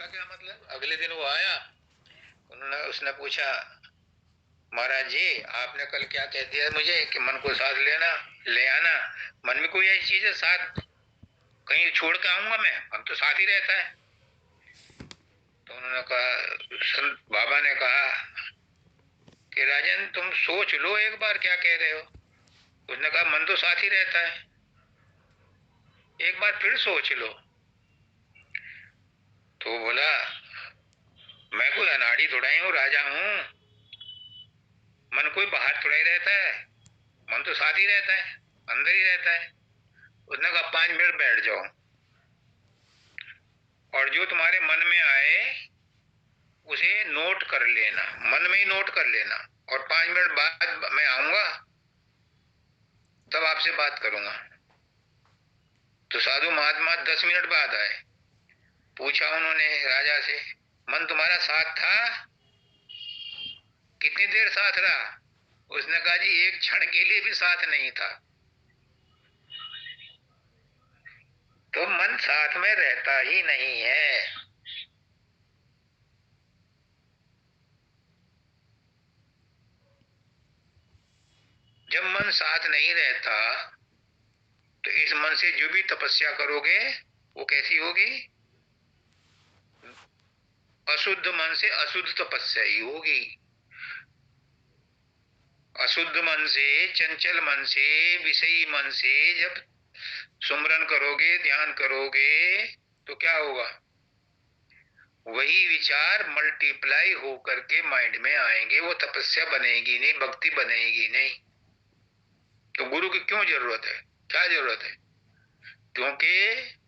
उसका क्या मतलब? अगले दिन वो आया, उसने पूछा, महाराज जी आपने कल क्या कह दिया मुझे कि मन को साथ लेना, ले आना। मन में कोई ऐसी चीज है साथ कहीं छोड़ के आऊंगा मैं? मन तो साथ ही रहता है। तो उन्होंने कहा, संत बाबा ने कहा कि राजन तुम सोच लो एक बार क्या कह रहे हो। उसने कहा मन तो साथ ही रहता है, एक बार फिर सोच लो। तो बोला, मैं कोई अनाड़ी थोड़ा ही हूँ, राजा हूँ। मन कोई बाहर थोड़ा ही रहता है, मन तो साथ ही रहता है, अंदर ही रहता है। उसने कहा 5 मिनट बैठ जाओ और जो तुम्हारे मन में आए उसे नोट कर लेना, मन में ही नोट कर लेना, और 5 मिनट बाद मैं आऊंगा तब आपसे बात करूंगा। तो साधु महात्मा 10 मिनट बाद आए। पूछा उन्होंने राजा से, मन तुम्हारा साथ था? कितनी देर साथ रहा? उसने कहा, जी एक क्षण के लिए भी साथ नहीं था। तो मन साथ में रहता ही नहीं है। जब मन साथ नहीं रहता तो इस मन से जो भी तपस्या करोगे वो कैसी होगी? अशुद्ध मन से अशुद्ध तपस्या ही होगी। अशुद्ध मन से, चंचल मन से, विषयी मन से जब सुमरन करोगे, ध्यान करोगे, तो क्या होगा? वही विचार मल्टीप्लाई हो करके माइंड में आएंगे। वो तपस्या बनेगी नहीं, भक्ति बनेगी नहीं। तो गुरु की क्यों जरूरत है? क्या जरूरत है? क्योंकि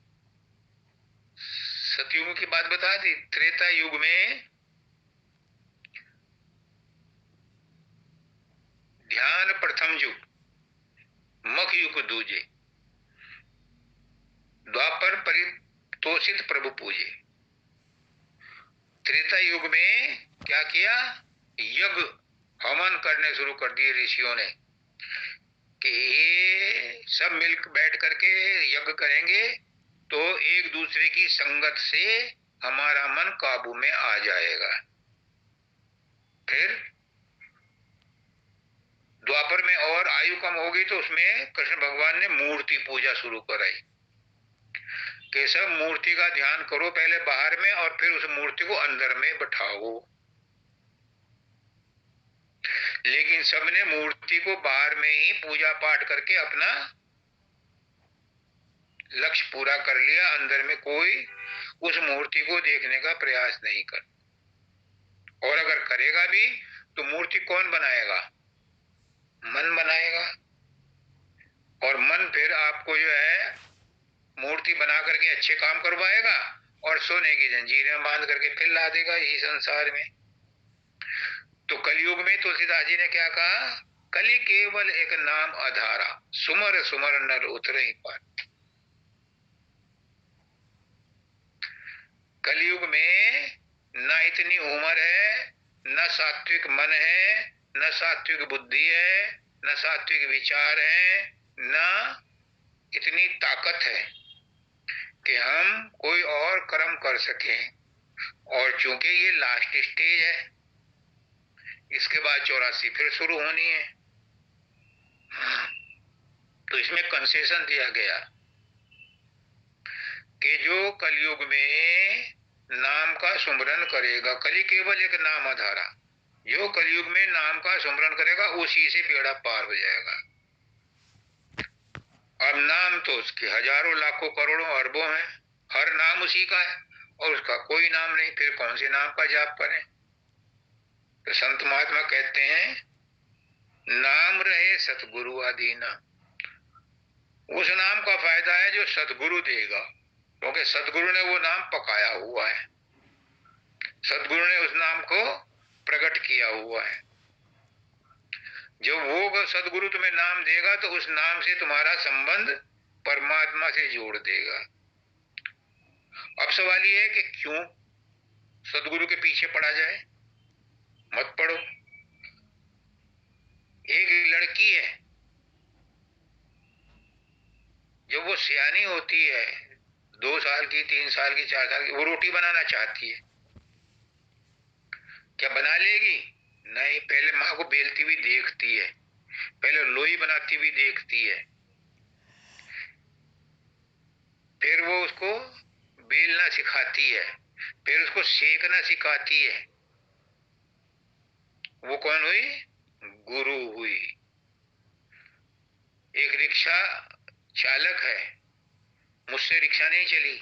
सतयुग की बात बता दी, त्रेता युग में ध्यान प्रथम युग, मख युग दूजे, द्वापर परितोषित प्रभु पूजे। त्रेता युग में क्या किया? यज्ञ हवन करने शुरू कर दिए ऋषियों ने कि ये सब मिल बैठ करके यज्ञ करेंगे तो एक दूसरे की संगत से हमारा मन काबू में आ जाएगा। फिर द्वापर में और आयु कम हो गई तो उसमें कृष्ण भगवान ने मूर्ति पूजा शुरू कराई कि सब मूर्ति का ध्यान करो पहले बाहर में और फिर उस मूर्ति को अंदर में बैठाओ। लेकिन सबने मूर्ति को बाहर में ही पूजा पाठ करके अपना लक्ष्य पूरा कर लिया, अंदर में कोई उस मूर्ति को देखने का प्रयास नहीं कर। और अगर करेगा भी तो मूर्ति कौन बनाएगा? मन बनाएगा। और मन फिर आपको जो है मूर्ति बना करके अच्छे काम करवाएगा और सोने की जंजीर में बांध करके फिर ला देगा यही संसार में। तो कलयुग में तुलसीदास जी ने क्या कहा? कली केवल एक नाम आधारा, सुमर सुमर नर उतरे ही पार। कलयुग में न इतनी उम्र है, न सात्विक मन है, न सात्विक बुद्धि है, न सात्विक विचार है, न इतनी ताकत है कि हम कोई और कर्म कर सकें। और चूंकि ये लास्ट स्टेज है, इसके बाद 84 फिर शुरू होनी है, तो इसमें कंसेशन दिया गया कि जो कलयुग में नाम का सुमरन करेगा, कली केवल एक नाम आधारा, जो कलयुग में नाम का सुमरन करेगा उसी से बेड़ा पार हो जाएगा। अब नाम तो उसके हजारों लाखों करोड़ों अरबों हैं, हर नाम उसी का है और उसका कोई नाम नहीं, फिर कौन से नाम का जाप करें? तो संत महात्मा कहते हैं, नाम रहे सतगुरु अधीना। उस नाम का फायदा है जो सतगुरु देगा, क्योंकि सतगुरु ने वो नाम पकाया हुआ है, सतगुरु ने उस नाम को प्रकट किया हुआ है। जब वो सदगुरु तुम्हें नाम देगा तो उस नाम से तुम्हारा संबंध परमात्मा से जोड़ देगा। अब सवाल ये है कि क्यों सदगुरु के पीछे पड़ा जाए? मत पड़ो। एक लड़की है, जब वो सियानी होती है 2 साल की, 3 साल की, 4 साल की, वो रोटी बनाना चाहती है, क्या बना लेगी? नहीं, पहले माँ को बेलती हुई देखती है, पहले लोई बनाती हुई देखती है, फिर वो उसको बेलना सिखाती है, फिर उसको सेकना सिखाती है। वो कौन हुई? गुरु हुई। एक रिक्शा चालक है, मुझसे रिक्शा नहीं चली।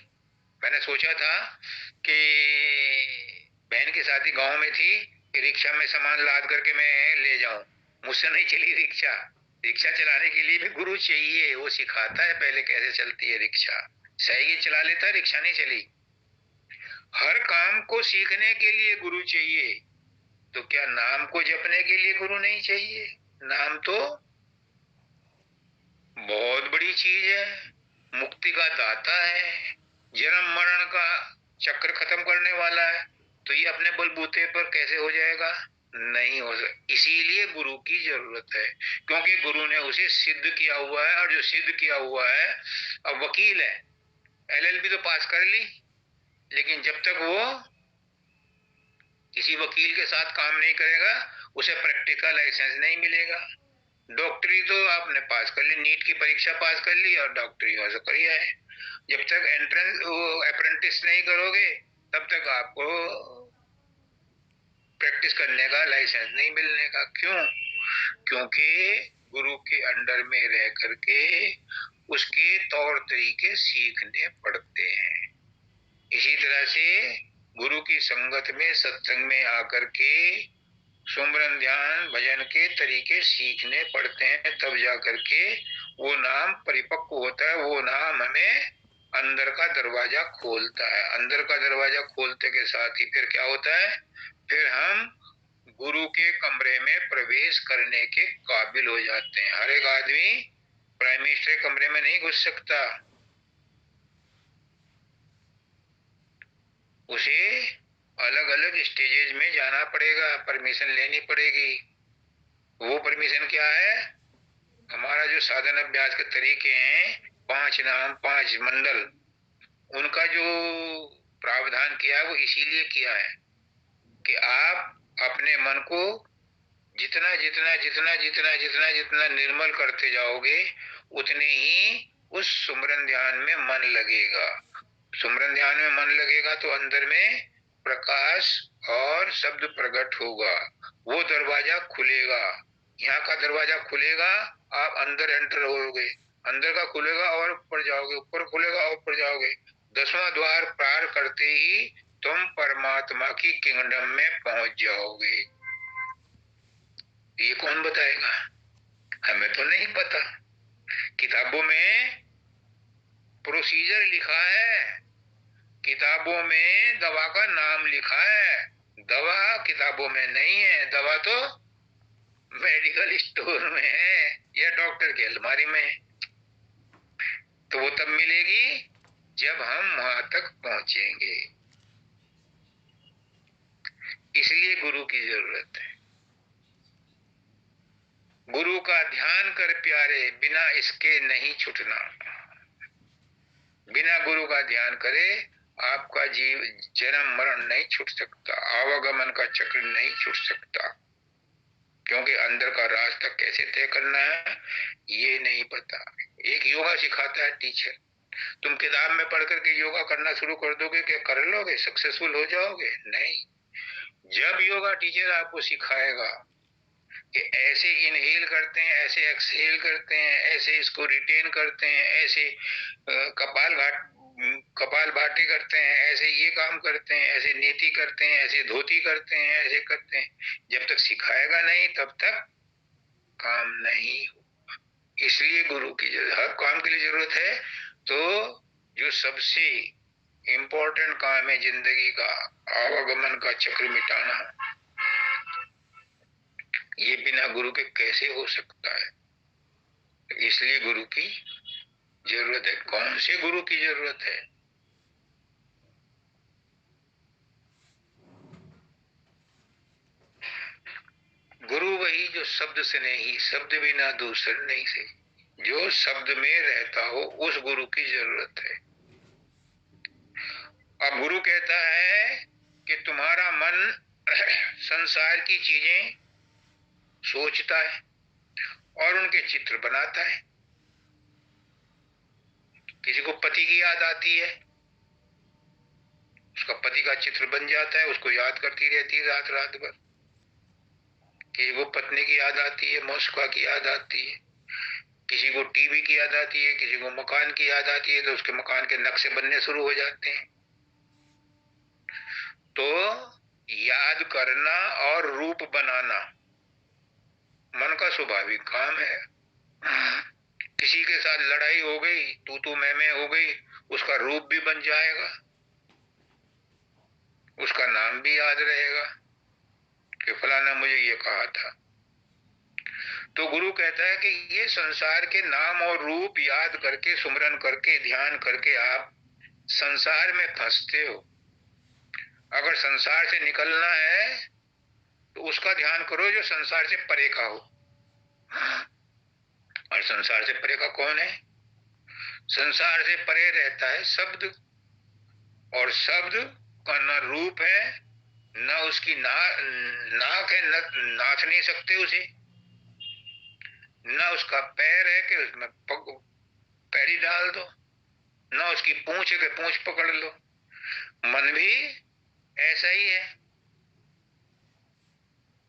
मैंने सोचा था कि बहन की शादी गांव में थी कि रिक्शा में सामान लाद करके मैं ले जाऊं, मुझसे नहीं चली रिक्शा। रिक्शा चलाने के लिए भी गुरु चाहिए, वो सिखाता है पहले कैसे चलती है रिक्शा। साइकिल चला लेता, रिक्शा नहीं चली। हर काम को सीखने के लिए गुरु चाहिए, तो क्या नाम को जपने के लिए गुरु नहीं चाहिए? नाम तो बहुत बड़ी चीज है, मुक्ति का दाता है, जन्म मरण का चक्र खत्म करने वाला है। तो ये अपने बलबूते पर कैसे हो जाएगा? नहीं हो सकता। इसीलिए गुरु की जरूरत है, क्योंकि गुरु ने उसे सिद्ध किया हुआ है, और जो सिद्ध किया हुआ है, अब वकील है, एलएलबी तो पास कर ली, लेकिन जब तक वो किसी वकील के साथ काम नहीं करेगा, उसे प्रैक्टिकल लाइसेंस नहीं मिलेगा। डॉक्टरी तो आपने पास कर ली, नीट की परीक्षा पास कर ली और डॉक्टरी वैसे करिए है। जब तक एंट्रेंस वो अप्रेंटिस नहीं करोगे, तब तक आपको प्रैक्टिस करने का लाइसेंस नहीं मिलने का। क्यों? क्योंकि गुरु के अंडर में रह करके उसके तौर तरीके सीखने पड़ते हैं। इसी तरह से गुरु की संगत में, सत्संग में आकर के सुमरन ध्यान भजन के तरीके सीखने पड़ते हैं, तब जा करके वो नाम परिपक्व होता है। वो नाम हमें अंदर का दरवाजा खोलता है। अंदर का दरवाजा खोलते के साथ ही फिर क्या होता है? फिर हम गुरु के कमरे में प्रवेश करने के काबिल हो जाते हैं। हर एक आदमी प्राइम मिनिस्टर के कमरे में नहीं घुस सकता, उसे अलग अलग स्टेजेस में जाना पड़ेगा, परमिशन लेनी पड़ेगी। वो परमिशन क्या है? हमारा जो साधन अभ्यास के तरीके हैं, 5 नाम 5 मंडल, उनका जो प्रावधान किया है वो इसीलिए किया है कि आप अपने मन को जितना जितना जितना जितना जितना जितना निर्मल करते जाओगे, उतने ही उस सुमरन ध्यान में मन लगेगा। सुमरन ध्यान में मन लगेगा तो अंदर में प्रकाश और शब्द प्रकट होगा, वो दरवाजा खुलेगा। यहाँ का दरवाजा खुलेगा, आप अंदर एंटर होगे, अंदर का खुलेगा और ऊपर जाओगे, ऊपर खुलेगा और ऊपर जाओगे। 10वां द्वार पार करते ही तुम परमात्मा की किंगडम में पहुंच जाओगे। ये कौन बताएगा? हमें तो नहीं पता। किताबों में प्रोसीजर लिखा है, किताबों में दवा का नाम लिखा है, दवा किताबों में नहीं है। दवा तो मेडिकल स्टोर में है या डॉक्टर की अलमारी में। तो वो तब मिलेगी जब हम वहां तक पहुंचेंगे। इसलिए गुरु की जरूरत है। गुरु का ध्यान कर प्यारे, बिना इसके नहीं छूटना। बिना गुरु का ध्यान करे आपका जीव जन्म मरण नहीं छूट सकता, आवागमन का चक्र नहीं छूट सकता। क्योंकि अंदर का रास्ता कैसे तय करना है ये नहीं पता। एक योगा सिखाता है टीचर, तुम किताब में पढ़ करके योगा करना शुरू कर दोगे, क्या कर लोगे, सक्सेसफुल हो जाओगे? नहीं। जब योगा टीचर आपको सिखाएगा कि ऐसे इनहेल करते हैं, ऐसे एक्सहेल करते हैं, ऐसे इसको रिटेन करते हैं, ऐसे कपाल भाती करते हैं, ऐसे ये काम करते हैं, ऐसे नीति करते हैं, ऐसे धोती करते हैं, ऐसे करते हैं, जब तक सिखाएगा नहीं तब तक काम नहीं होगा। इसलिए गुरु की जरूरत, हर काम के लिए जरूरत है। तो जो सबसे इम्पोर्टेंट काम है जिंदगी का, आवागमन का चक्र मिटाना, ये बिना गुरु के कैसे हो सकता है? इसलिए गुरु की जरूरत है। कौन से गुरु की जरूरत है? गुरु वही जो शब्द से नहीं, शब्द बिना दूसर नहीं से, जो शब्द में रहता हो, उस गुरु की जरूरत है। अब गुरु कहता है कि तुम्हारा मन संसार की चीजें सोचता है और उनके चित्र बनाता है। किसी को पति की याद आती है, उसका पति का चित्र बन जाता है, उसको याद करती रहती है रात रात भर। किसी को पत्नी की याद आती है, मौसका की याद आती है, किसी को टीवी की याद आती है, किसी को मकान की याद आती है, तो उसके मकान के नक्शे बनने शुरू हो जाते हैं। तो याद करना और रूप बनाना मन का स्वाभाविक काम है। किसी के साथ लड़ाई हो गई, तू मैं हो गई, उसका रूप भी बन जाएगा, उसका नाम भी याद रहेगा कि फलाना मुझे ये कहा था। तो गुरु कहता है कि ये संसार के नाम और रूप याद करके, सुमरन करके, ध्यान करके आप संसार में फंसते हो। अगर संसार से निकलना है तो उसका ध्यान करो जो संसार से परे का हो। और संसार से परे का कौन है? संसार से परे रहता है शब्द, और शब्द का न रूप है, न उसकी नाक है, न नाच नहीं सकते उसे, न उसका पैर है कि उसमें पैरी डाल दो, न उसकी पूंछ है कि पूंछ पकड़ लो। मन भी ऐसा ही है,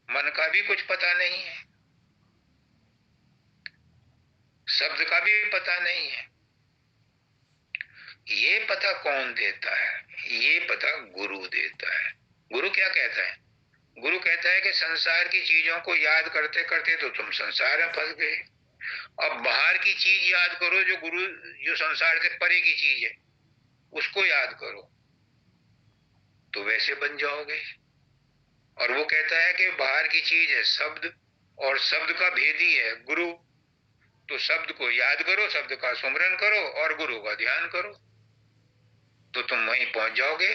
मन का भी कुछ पता नहीं है, शब्द का भी पता नहीं है। ये पता कौन देता है? ये पता गुरु देता है। गुरु क्या कहता है? गुरु कहता है कि संसार की चीजों को याद करते करते तो तुम संसार में फंस गए। अब बाहर की चीज याद करो, जो संसार से परे की चीज है उसको याद करो, तो वैसे बन जाओगे। और वो कहता है कि बाहर की चीज है शब्द, और शब्द का भेदी है गुरु। तो शब्द को याद करो, शब्द का सुमरन करो और गुरु का ध्यान करो, तो तुम वहीं पहुंच जाओगे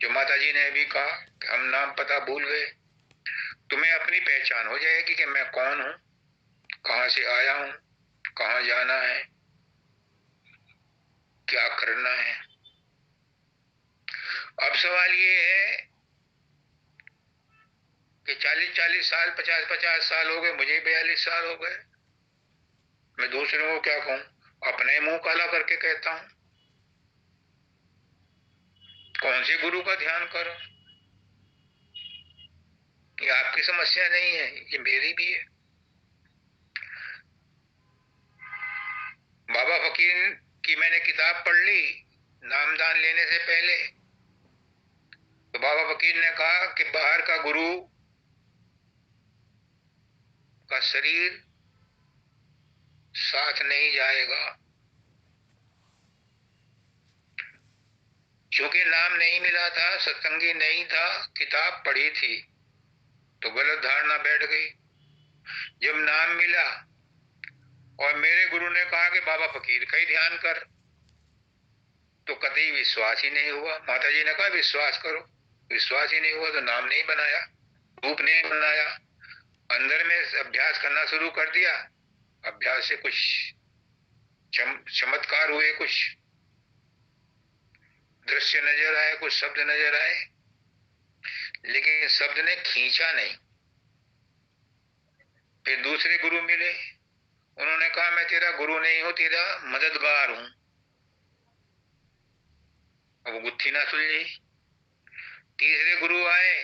जो माता जी ने अभी कहा कि हम नाम पता भूल गए। तुम्हें अपनी पहचान हो जाएगी कि मैं कौन हूं, कहां से आया हूं, कहां जाना है, क्या करना है। अब सवाल ये है कि 40-40 साल, 50-50 साल हो गए, मुझे 42 साल हो गए, मैं दूसरों को क्या कहूं? अपने मुंह काला करके कहता हूं। कौन से गुरु का ध्यान करो? ये आपकी समस्या नहीं है, ये मेरी भी है। बाबा फकीर की मैंने किताब पढ़ ली नामदान लेने से पहले। तो बाबा फकीर ने कहा कि बाहर का गुरु का शरीर साथ नहीं जाएगा। क्योंकि नाम नहीं मिला था, सत्संगी नहीं था, किताब पढ़ी थी, तो गलत धारणा बैठ गई। जब नाम मिला और मेरे गुरु ने कहा कि बाबा फकीर का ही ध्यान कर, तो कतई विश्वास ही नहीं हुआ। माता जी ने कहा विश्वास करो, विश्वास ही नहीं हुआ तो नाम नहीं बनाया, रूप नहीं बनाया। अंदर में अभ्यास करना शुरू कर दिया, अभ्यास से कुछ चमत्कार हुए, कुछ दृश्य नजर आए, कुछ शब्द नजर आए, लेकिन शब्द ने खींचा नहीं। फिर दूसरे गुरु मिले, उन्होंने कहा मैं तेरा गुरु नहीं हूं, तेरा मददगार हूं। अब वो गुत्थी ना सुलझी। तीसरे गुरु आए,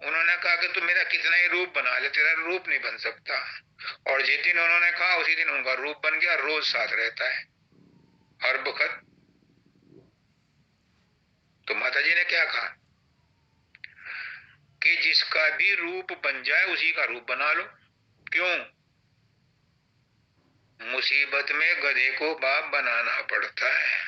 उन्होंने कहा कि तू मेरा कितना ही रूप बना ले, तेरा रूप नहीं बन सकता। और जिस दिन उन्होंने कहा उसी दिन उनका रूप बन गया, रोज साथ रहता है हर वक्त। तो माता जी ने क्या कहा कि जिसका भी रूप बन जाए उसी का रूप बना लो। क्यों? मुसीबत में गधे को बाप बनाना पड़ता है।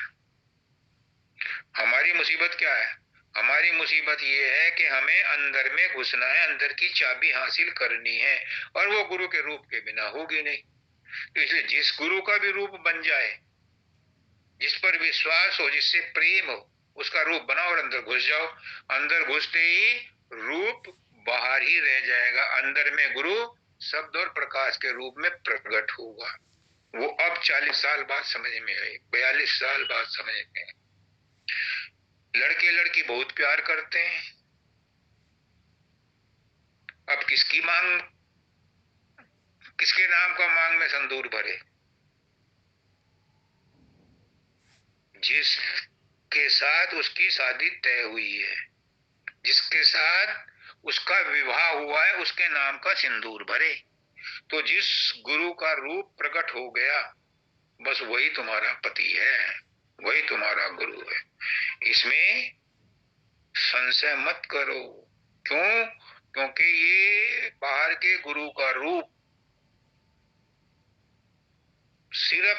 हमारी मुसीबत क्या है? हमारी मुसीबत ये है कि हमें अंदर में घुसना है, अंदर की चाबी हासिल करनी है, और वो गुरु के रूप के बिना होगी नहीं। तो इसलिए जिस गुरु का भी रूप बन जाए, जिस पर विश्वास हो, जिससे प्रेम हो, उसका रूप बनाओ और अंदर घुस जाओ। अंदर घुसते ही रूप बाहर ही रह जाएगा, अंदर में गुरु शब्द और प्रकाश के रूप में प्रकट होगा। वो अब 40 साल बाद समझ में आई, 42 साल बाद समझ में आई। लड़के लड़की बहुत प्यार करते हैं। अब किसकी मांग, किसके नाम का मांग में संदूर भरे? जिसके साथ उसकी शादी तय हुई है, जिसके साथ उसका विवाह हुआ है, उसके नाम का सिंदूर भरे। तो जिस गुरु का रूप प्रकट हो गया, बस वही तुम्हारा पति है, वही तुम्हारा गुरु है। इसमें संशय मत करो। क्यों? क्योंकि ये बाहर के गुरु का रूप सिर्फ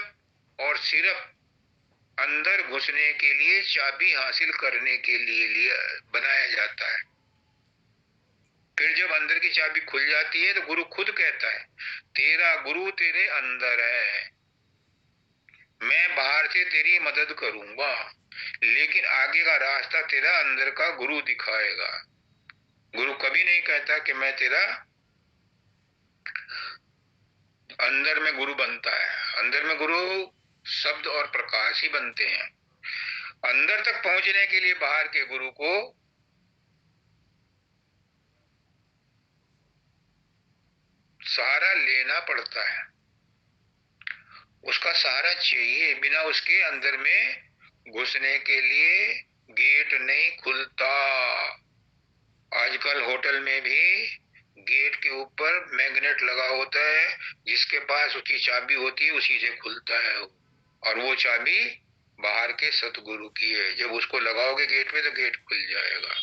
और सिर्फ अंदर घुसने के लिए, चाबी हासिल करने के लिए बनाया जाता है। फिर जब अंदर की चाबी खुल जाती है तो गुरु खुद कहता है, तेरा गुरु तेरे अंदर है, मैं बाहर से तेरी मदद करूंगा, लेकिन आगे का रास्ता तेरा अंदर का गुरु दिखाएगा। गुरु कभी नहीं कहता कि मैं तेरा, अंदर में गुरु बनता है। अंदर में गुरु शब्द और प्रकाश ही बनते हैं। अंदर तक पहुंचने के लिए बाहर के गुरु को सहारा लेना पड़ता है, उसका सहारा चाहिए। बिना उसके अंदर में घुसने के लिए गेट नहीं खुलता। आजकल होटल में भी गेट के ऊपर मैग्नेट लगा होता है, जिसके पास उसकी चाबी होती है उसी से खुलता है, और वो चाबी बाहर के सतगुरु की है। जब उसको लगाओगे गेट पे तो गेट खुल जाएगा।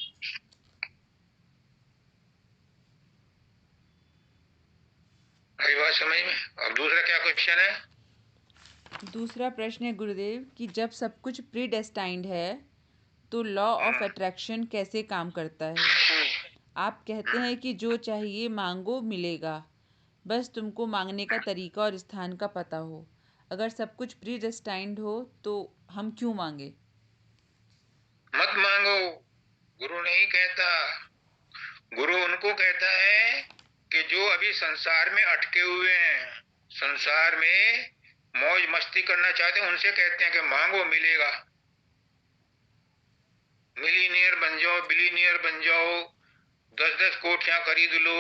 आई बात समझ में? अब दूसरा क्या क्वेश्चन है? दूसरा प्रश्न है गुरुदेव कि जब सब कुछ प्री डेस्टाइंड है तो लॉ ऑफ अट्रैक्शन कैसे काम करता है? आप कहते हैं कि जो चाहिए मांगो मिलेगा, बस तुमको मांगने का तरीका और स्थान का पता हो। अगर सब कुछ प्री डेस्टाइंड हो तो हम क्यों मांगे? मत मांगो, गुरु नहीं कहता। गुरु उनको कहता है कि जो अभी संसार में अटके हुए हैं, संसार में मौज मस्ती करना चाहते हैं, उनसे कहते हैं कि मांगो मिलेगा। मिलीनियर बन जाओ, बिलीनियर बन जाओ, 10-10 कोठियां खरीद लो,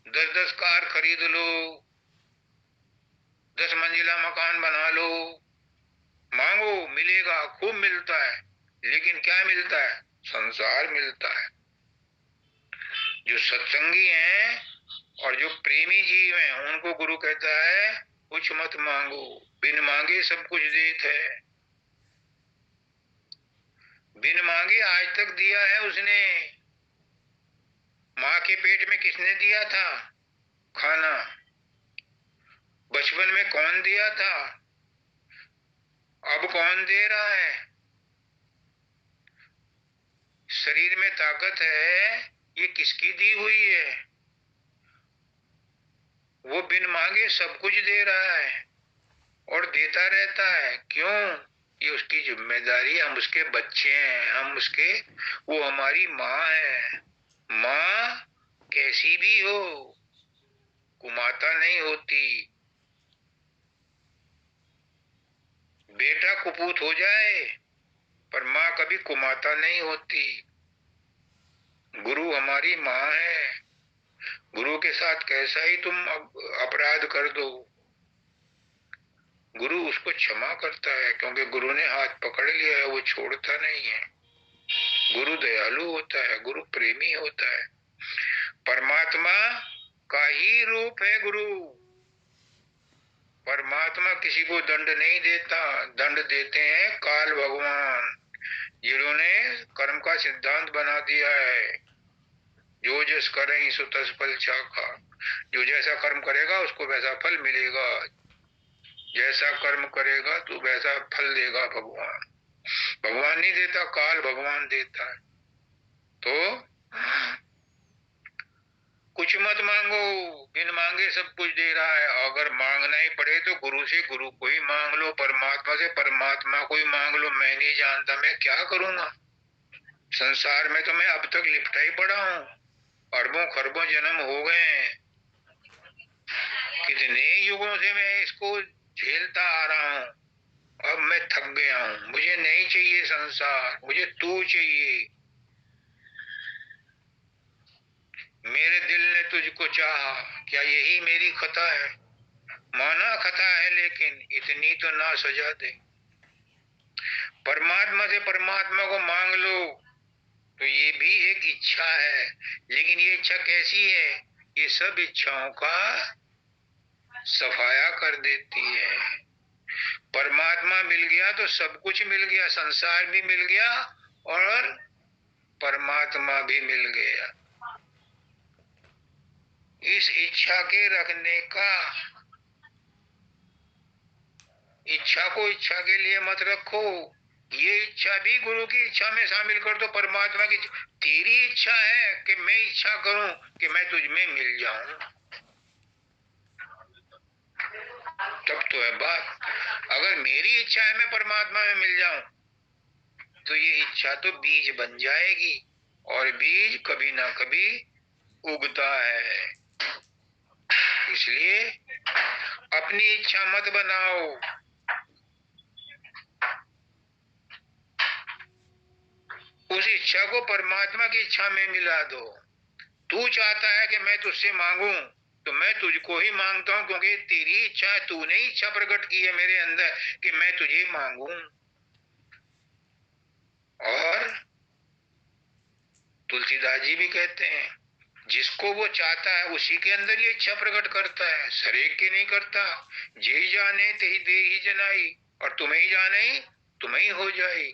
10-10 कार खरीद लो, 10 मंजिला मकान बना लो, मांगो मिलेगा, खूब मिलता है। लेकिन क्या मिलता है? संसार मिलता है। जो सत्संगी हैं और जो प्रेमी जीव हैं, उनको गुरु कहता है कुछ मत मांगो, बिन मांगे सब कुछ देत है। बिन मांगे आज तक दिया है उसने। माँ के पेट में किसने दिया था खाना? बचपन में कौन दिया था? अब कौन दे रहा है? शरीर में ताकत है, ये किसकी दी हुई है? वो बिन मांगे सब कुछ दे रहा है और देता रहता है। क्यों? ये उसकी जिम्मेदारी, हम उसके बच्चे हैं, हम उसके, वो हमारी माँ है। माँ कैसी भी हो, कुमाता नहीं होती। बेटा कुपूत हो जाए पर माँ कभी कुमाता नहीं होती। गुरु हमारी माँ है। गुरु के साथ कैसा ही तुम अपराध कर दो, गुरु उसको क्षमा करता है, क्योंकि गुरु ने हाथ पकड़ लिया है, वो छोड़ता नहीं है। गुरु दयालु होता है, गुरु प्रेमी होता है। परमात्मा का ही रूप है गुरु। परमात्मा किसी को दंड नहीं देता, दंड देते हैं काल भगवान, जिन्होंने कर्म का सिद्धांत बना दिया है। जो जस करें सो तस फल चाखा। जो जैसा कर्म करेगा उसको वैसा फल मिलेगा, जैसा कर्म करेगा तो वैसा फल देगा भगवान। भगवान नहीं देता, काल भगवान देता है। तो कुछ मत मांगो, बिन मांगे सब कुछ दे रहा है। अगर मांगना ही पड़े तो गुरु से गुरु को ही मांग लो, परमात्मा से परमात्मा को ही मांग लो। मैं नहीं जानता मैं क्या करूंगा, संसार में तो मैं अब तक लिपटा ही पड़ा हूँ। अरबों खरबों जन्म हो गए हैं, कितने युगों से मैं इसको झेलता आ रहा हूँ। अब मैं थक गया हूं, मुझे नहीं चाहिए संसार, मुझे तू चाहिए। मेरे दिल ने तुझको चाहा, क्या यही मेरी खता है? माना खता है, लेकिन इतनी तो ना सजा दे। परमात्मा से परमात्मा को मांग लो तो ये भी एक इच्छा है, लेकिन ये इच्छा कैसी है? ये सब इच्छाओं का सफाया कर देती है। परमात्मा मिल गया तो सब कुछ मिल गया, संसार भी मिल गया और परमात्मा भी मिल गया। इस इच्छा के रखने का, इच्छा को इच्छा के लिए मत रखो, ये इच्छा भी गुरु की इच्छा में शामिल कर दो, परमात्मा की। तेरी इच्छा है कि मैं इच्छा करूं कि मैं तुझ में मिल जाऊं, तब तो है बात। अगर मेरी इच्छा है मैं परमात्मा में मिल जाऊं, तो ये इच्छा तो बीज बन जाएगी, और बीज कभी ना कभी उगता है। इसलिए अपनी इच्छा मत बनाओ, उस इच्छा को परमात्मा की इच्छा में मिला दो। तू चाहता है कि मैं तुझसे मांगूं, तो मैं तुझको ही मांगता हूं, क्योंकि तेरी इच्छा है, तूने इच्छा प्रकट की है मेरे अंदर कि मैं तुझे मांगूं। और तुलसीदास जी भी कहते हैं, जिसको वो चाहता है उसी के अंदर ये इच्छा प्रकट करता है, सरेक के नहीं करता। जे जाने ते दे ही जनाई, और तुम्हें ही जाने तुम्हें ही हो जाए।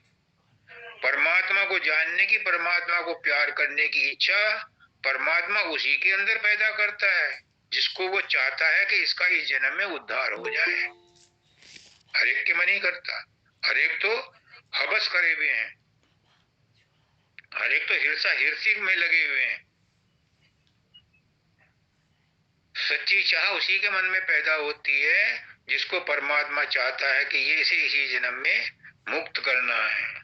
परमात्मा को जानने की, परमात्मा को प्यार करने की इच्छा परमात्मा उसी के अंदर पैदा करता है, जिसको वो चाहता है कि इसका इस जन्म में उद्धार हो जाए। हर एक के मन ही करता, हर एक तो हवस करे हुए हैं, हर एक तो हिरसा हिरसी में लगे हुए हैं। सच्ची चाह उसी के मन में पैदा होती है जिसको परमात्मा चाहता है कि ये इसे इसी जन्म में मुक्त करना है।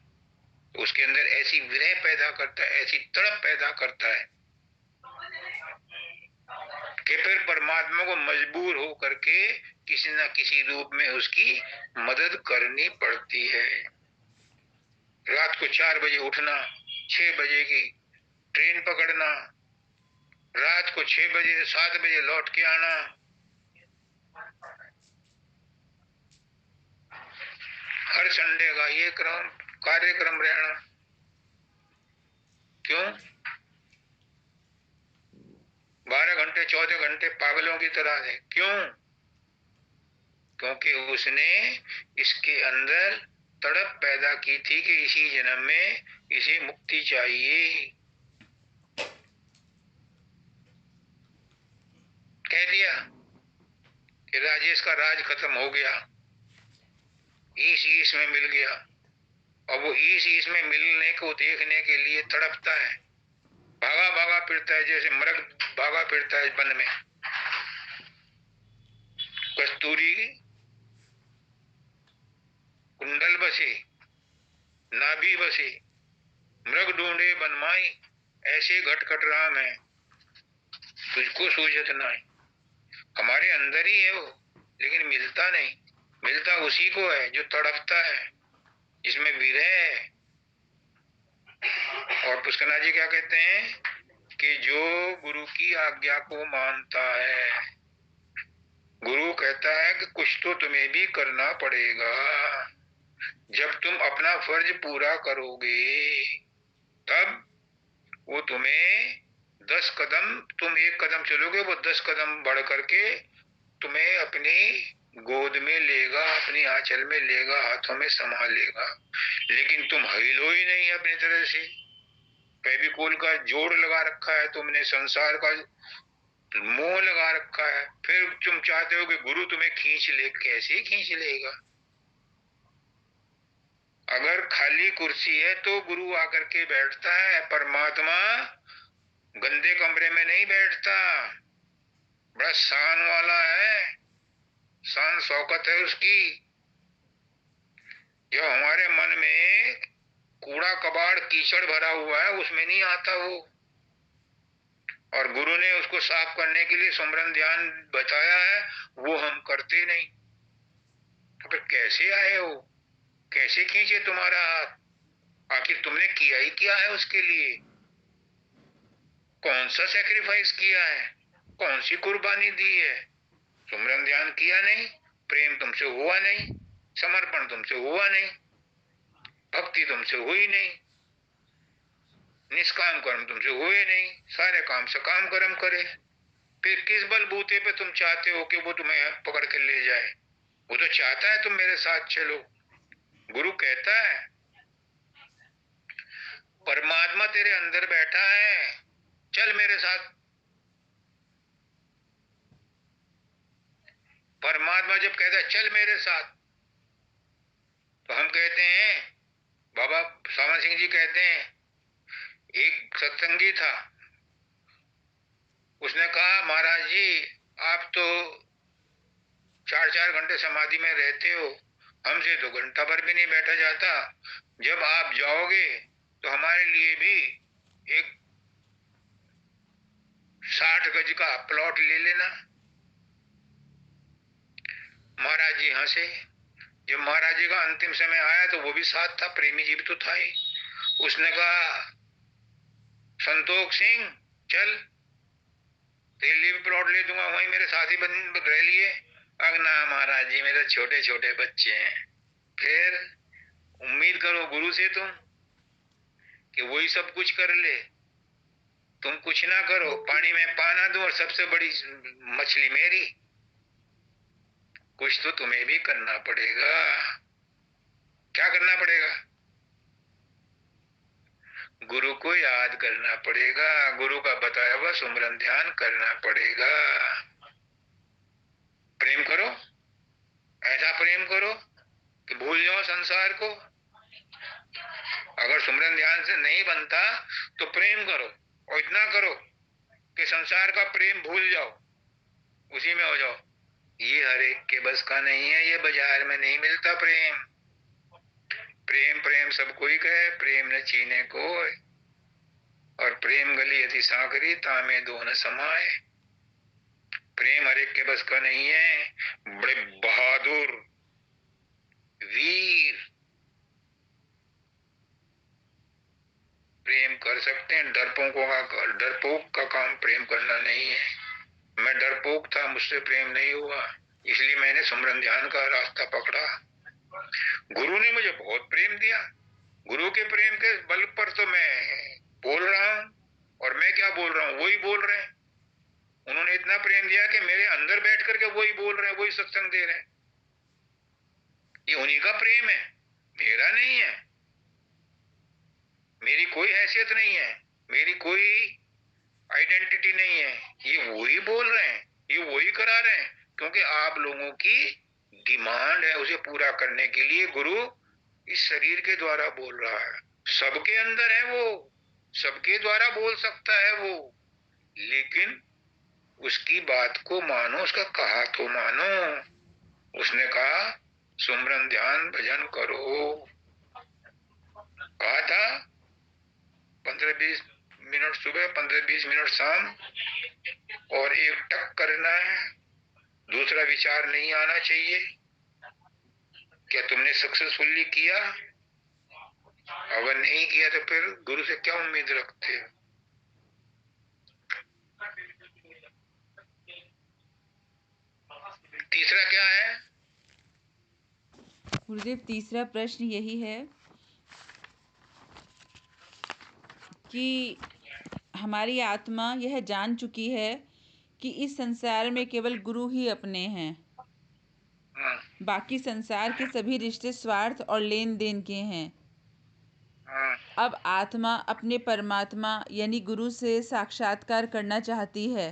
तो उसके अंदर ऐसी विरह पैदा करता है, ऐसी तड़प पैदा करता है कि फिर परमात्मा को मजबूर हो करके किसी न किसी रूप में उसकी मदद करनी पड़ती है। रात को 4 बजे उठना, 6 बजे की ट्रेन पकड़ना, रात को 6 बजे 7 बजे लौट के आना, हर संडे का ये कार्यक्रम रहना। क्यों? 12 घंटे 14 घंटे पागलों की तरह है। क्यों? क्योंकि उसने इसके अंदर तड़प पैदा की थी कि इसी जन्म में इसे मुक्ति चाहिए। कह दिया कि राजेश का राज खत्म हो गया, ईश ईश में मिल गया, और वो ईश ईश में मिलने को देखने के लिए तड़पता है, भागा भागा फिरता है, जैसे मृग भागा फिरता है वन में। कस्तूरी कुंडल बसे, नाभि बसे, मृग ढूंढे बनमाई, ऐसे घटघट राम है, तुझको सूझत नहीं। हमारे अंदर ही है वो, लेकिन मिलता नहीं। मिलता उसी को है जो तड़पता है, जिसमें विरह है। और पुष्करनाथ जी क्या कहते हैं कि जो गुरु की आज्ञा को मानता है, गुरु कहता है कि कुछ तो तुम्हें भी करना पड़ेगा। जब तुम अपना फर्ज पूरा करोगे, तब वो तुम्हें 10 कदम, तुम 1 कदम चलोगे, वो 10 कदम बढ़ करके तुम्हें अपनी गोद में लेगा, अपनी आंचल में लेगा, हाथों में संभाल लेगा। लेकिन तुम हिलो ही नहीं अपनी तरह से। फेविकोल का जोड़ लगा रखा है तुमने, संसार का मोह लगा रखा है, फिर तुम चाहते हो कि गुरु तुम्हें खींच ले। कैसे खींच लेगा? अगर खाली कुर्सी है तो गुरु आकर के बैठता है, परमात्मा गंदे कमरे में नहीं बैठता, बड़ा शान वाला है, शान शौकत है उसकी। जो हमारे मन में कूड़ा कबाड़ कीचड़ भरा हुआ है, उसमें नहीं आता वो। और गुरु ने उसको साफ करने के लिए सुमरन ध्यान बताया है, वो हम करते नहीं। तो फिर कैसे आए हो? कैसे खींचे तुम्हारा हाथ? आखिर तुमने किया ही क्या है उसके लिए? कौन सा सेक्रीफाइस किया है? कौन सी कुर्बानी दी है? सुमरन ध्यान किया नहीं, प्रेम तुमसे हुआ नहीं, समर्पण तुमसे हुआ नहीं, भक्ति तुमसे हुई नहीं, निष्काम कर्म तुमसे हुए नहीं, सारे काम सकाम कर्म करे। फिर किस बलबूते पे तुम चाहते हो कि वो तुम्हें पकड़ के ले जाए? वो तो चाहता है तुम मेरे साथ चलो। गुरु कहता है परमात्मा तेरे अंदर बैठा है, चल मेरे साथ। परमात्मा जब कहता है चल मेरे साथ, तो हम कहते हैं, बाबा सावन सिंह जी कहते हैं, एक सत्संगी था, उसने कहा महाराज जी आप तो 4-4 घंटे समाधि में रहते हो, हमसे तो घंटा भर भी नहीं बैठा जाता। जब आप जाओगे तो हमारे लिए भी एक 60 गज का प्लॉट ले लेना। महाराज जी हंसे। जब महाराज जी का अंतिम समय आया तो वो भी साथ था, प्रेमी जी भी तो था ही। उसने कहा संतोष सिंह चल, तेरे लिए भी प्लॉट ले दूंगा, वहीं मेरे साथी बन रह लिए। अगना महाराज जी मेरे छोटे छोटे बच्चे हैं। फिर उम्मीद करो गुरु से तुम कि वही सब कुछ कर ले, तुम कुछ ना करो, पानी में पाना दो और सबसे बड़ी मछली मेरी। कुछ तो तुम्हें भी करना पड़ेगा। क्या करना पड़ेगा? गुरु को याद करना पड़ेगा, गुरु का बताया हुआ सुमरन ध्यान करना पड़ेगा। प्रेम करो, ऐसा प्रेम करो कि भूल जाओ संसार को। अगर सुमरन ध्यान से नहीं बनता तो प्रेम करो, और इतना करो कि संसार का प्रेम भूल जाओ, उसी में हो जाओ। ये हर एक के बस का नहीं है, ये बाजार में नहीं मिलता प्रेम। प्रेम प्रेम सब कोई कहे, प्रेम न चीने को, और प्रेम गली यदि सागरी तामे दो न समाए। प्रेम हर एक के बस का नहीं है। बड़े बहादुर वीर प्रेम कर सकते हैं, डरपोक का काम प्रेम करना नहीं है। मैं डरपोक था, मुझसे प्रेम नहीं हुआ, इसलिए मैंने सुमरन ध्यान का रास्ता पकड़ा। गुरु ने मुझे बहुत प्रेम दिया, गुरु के प्रेम के बल पर तो मैं बोल रहा हूं, और मैं क्या बोल रहा हूं वही बोल रहे हैं। उन्होंने इतना प्रेम दिया कि मेरे अंदर बैठ करके वही बोल रहे हैं, वही सत्संग दे रहे हैं। ये उन्हीं का प्रेम है, मेरा नहीं है। मेरी कोई हैसियत नहीं है, मेरी कोई आइडेंटिटी नहीं है। ये वही बोल रहे हैं, ये वही करा रहे हैं, क्योंकि आप लोगों की डिमांड है, उसे पूरा करने के लिए गुरु इस शरीर के द्वारा बोल रहा है। सबके अंदर है वो, सबके द्वारा बोल सकता है वो, लेकिन उसकी बात को मानो, उसका कहा तो मानो। उसने कहा सुमरन ध्यान भजन करो, कहा था 15-20 मिनट सुबह, 15-20 मिनट शाम, और एक टक करना है, दूसरा विचार नहीं आना चाहिए। क्या तुमने सक्सेसफुली किया? अगर नहीं किया तो फिर गुरु से क्या उम्मीद रखते हो? तीसरा क्या है? गुरुदेव तीसरा प्रश्न यही है कि हमारी आत्मा यह जान चुकी है कि इस संसार में केवल गुरु ही अपने हैं, हाँ, बाकी संसार के सभी रिश्ते स्वार्थ और लेन देन के हैं। हाँ, अब आत्मा अपने परमात्मा यानी गुरु से साक्षात्कार करना चाहती है,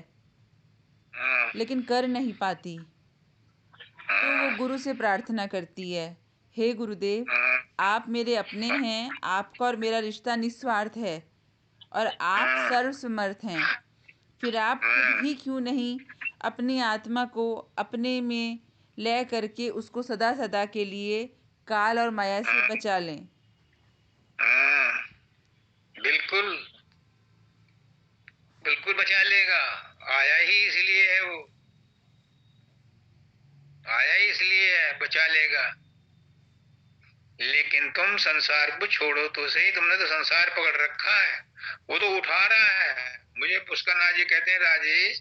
हाँ, लेकिन कर नहीं पाती, तो वो हाँ, गुरु से प्रार्थना करती है, हे गुरुदेव, हाँ, आप मेरे अपने हैं, आपका और मेरा रिश्ता निस्वार्थ है और आप हाँ, सर्वसमर्थ हैं। फिर आप खुद हाँ, ही क्यों नहीं अपनी आत्मा को अपने में लय करके उसको सदा सदा के लिए काल और माया से हाँ, बचा लें। हाँ, बिल्कुल बिल्कुल बचा लेगा। आया ही इसलिए है वो, आया ही इसलिए है, बचा लेगा। लेकिन तुम संसार को छोड़ो तो सही, तुमने तो संसार पकड़ रखा है, वो तो उठा रहा है। मुझे पुष्करनाथ जी कहते हैं, राजेश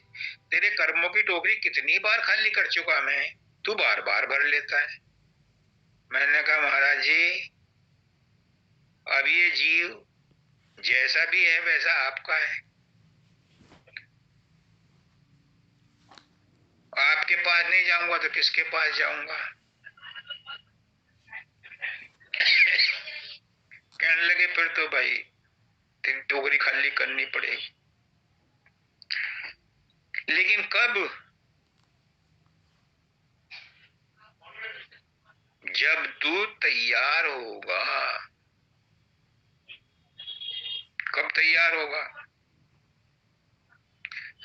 तेरे कर्मों की टोकरी कितनी बार खाली कर चुका मैं, तू बार बार भर लेता है। मैंने कहा महाराज जी, अब ये जीव जैसा भी है वैसा आपका है, आपके पास नहीं जाऊंगा तो किसके पास जाऊंगा। कहने लगे फिर तो भाई तेरी टोकरी खाली करनी पड़ेगी, लेकिन कब? जब तू तैयार होगा। कब तैयार होगा?